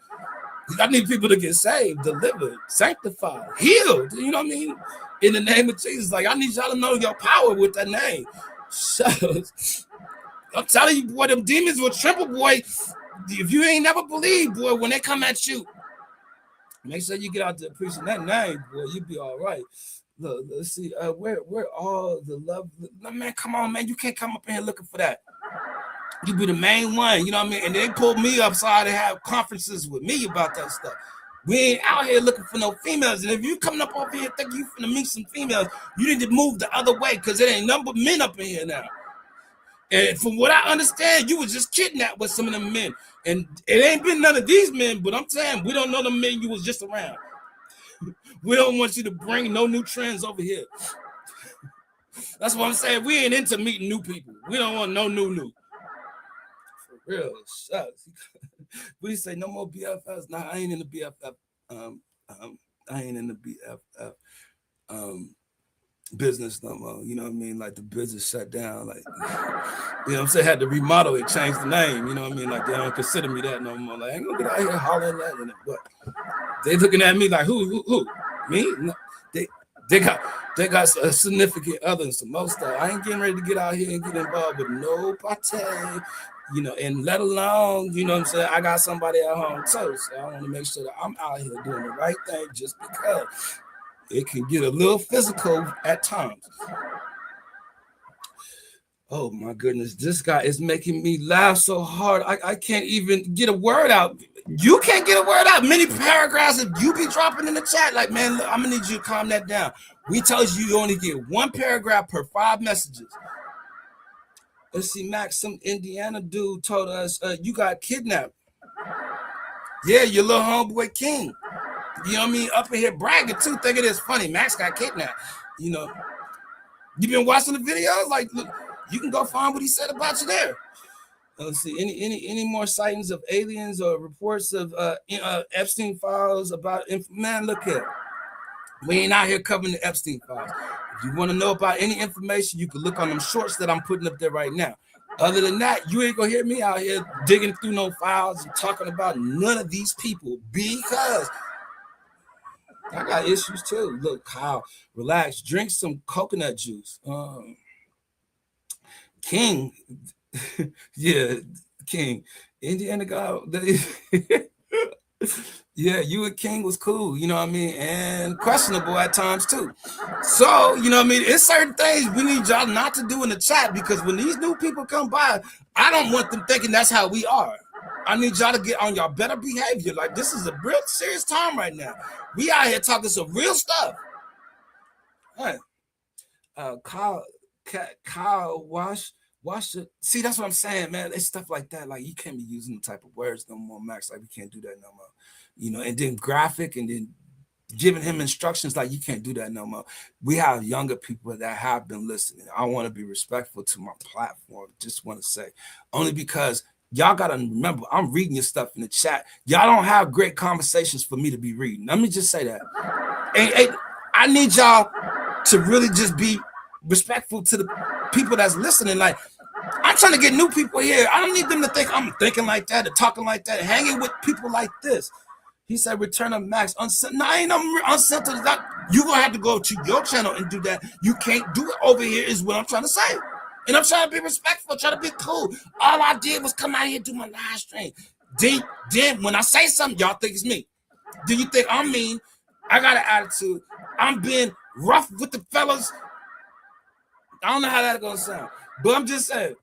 I need people to get saved, delivered, sanctified, healed. You know what I mean? In the name of Jesus. Like, I need y'all to know your power with that name. So, I'm telling you, boy, them demons will tremble, boy. If you ain't never believed, boy, when they come at you, make sure you get out there preaching that name, boy. You be all right. Look, let's see. Where all the love? Man, come on, man. You can't come up in here looking for that. You be the main one, you know what I mean? And they pulled me upside and have conferences with me about that stuff. We ain't out here looking for no females. And if you coming up over here thinking you finna meet some females, you need to move the other way because it ain't number men up in here now. And from what I understand, you was just kidnapped with some of them men. And it ain't been none of these men, but I'm saying we don't know the men you was just around. We don't want you to bring no new trends over here. That's what I'm saying. We ain't into meeting new people. We don't want no new. For real, shucks. We say no more BFFs. Nah, I ain't in the BFF. I ain't in the BFF. Business no more, you know what I mean? Like the business shut down, like you know what I'm saying, had to remodel it, change the name, you know what I mean? Like they don't consider me that no more. Like I ain't gonna get out here hollering that and what they looking at me like who? Me? No, they got a significant other and some more stuff. I ain't getting ready to get out here and get involved with no party, you know, and let alone, you know what I'm saying, I got somebody at home too. So I want to make sure that I'm out here doing the right thing just because it can get a little physical at times. Oh my goodness, this guy is making me laugh so hard. I can't even get a word out. You can't get a word out. Many paragraphs that you be dropping in the chat. Like, man, look, I'm gonna need you to calm that down. We told you only get one paragraph per 5 messages. Let's see, Max, some Indiana dude told us you got kidnapped. Yeah, your little homeboy King. You know what I mean? Up in here bragging too, thinking it's funny. Max got kidnapped. You know, You've been watching the videos? Like, look, you can go find what he said about you there. Let's see, any more sightings of aliens or reports of Epstein files about, man, look here. We ain't out here covering the Epstein files. If you want to know about any information, you can look on them shorts that I'm putting up there right now. Other than that, you ain't gonna hear me out here digging through no files and talking about none of these people, because I got issues too. Look, Kyle, relax, drink some coconut juice. King, yeah, King, Indiana guy. Yeah, you and King was cool, you know what I mean, and questionable at times too. So, you know what I mean, it's certain things we need y'all not to do in the chat, because when these new people come by, I don't want them thinking that's how we are. I need y'all to get on y'all better behavior. Like, this is a real serious time right now. We out here talking some real stuff. Hey, Kyle, wash it. See, that's what I'm saying, man. It's stuff like that. Like, you can't be using the type of words no more, Max. Like, we can't do that no more. You know, and then graphic, and then giving him instructions, like, you can't do that no more. We have younger people that have been listening. I want to be respectful to my platform. Just want to say, only because y'all got to remember, I'm reading your stuff in the chat. Y'all don't have great conversations for me to be reading. Let me just say that. And I need y'all to really just be respectful to the people that's listening. Like, I'm trying to get new people here. I don't need them to think I'm thinking like that or talking like that, hanging with people like this. He said, return of Max. No, I ain't no uncensored. You're going to have to go to your channel and do that. You can't do it over here, is what I'm trying to say. And I'm trying to be respectful, trying to be cool. All I did was come out here and do my live stream. Then when I say something, y'all think it's me. Do you think I'm mean? I got an attitude. I'm being rough with the fellas. I don't know how that's going to sound. But I'm just saying,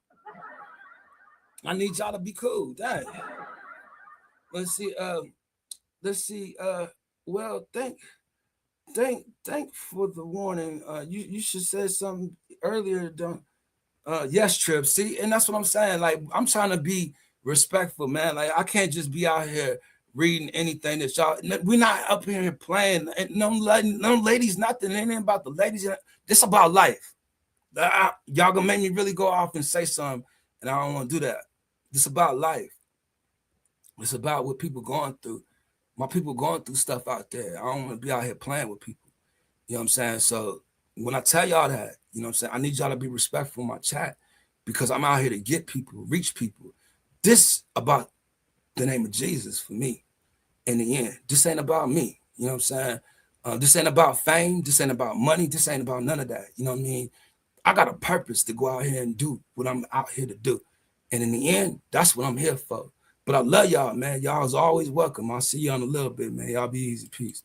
I need y'all to be cool. Dang. Let's see. Well, thank for the warning. You should say something earlier. Don't. Yes, Trip. See, and that's what I'm saying. Like, I'm trying to be respectful, man. Like, I can't just be out here reading anything that y'all. We're not up here playing. And no ladies, nothing. It ain't about the ladies. It's about life. Y'all gonna make me really go off and say something, and I don't want to do that. It's about life. It's about what people going through. My people going through stuff out there. I don't want to be out here playing with people. You know what I'm saying? So when I tell y'all that, you know what I'm saying, I need y'all to be respectful in my chat, because I'm out here to get people, reach people. This about the name of Jesus for me in the end. This ain't about me. You know what I'm saying? This ain't about fame. This ain't about money. This ain't about none of that. You know what I mean? I got a purpose to go out here and do what I'm out here to do. And in the end, that's what I'm here for. But I love y'all, man. Y'all is always welcome. I'll see you in a little bit, man. Y'all be easy. Peace.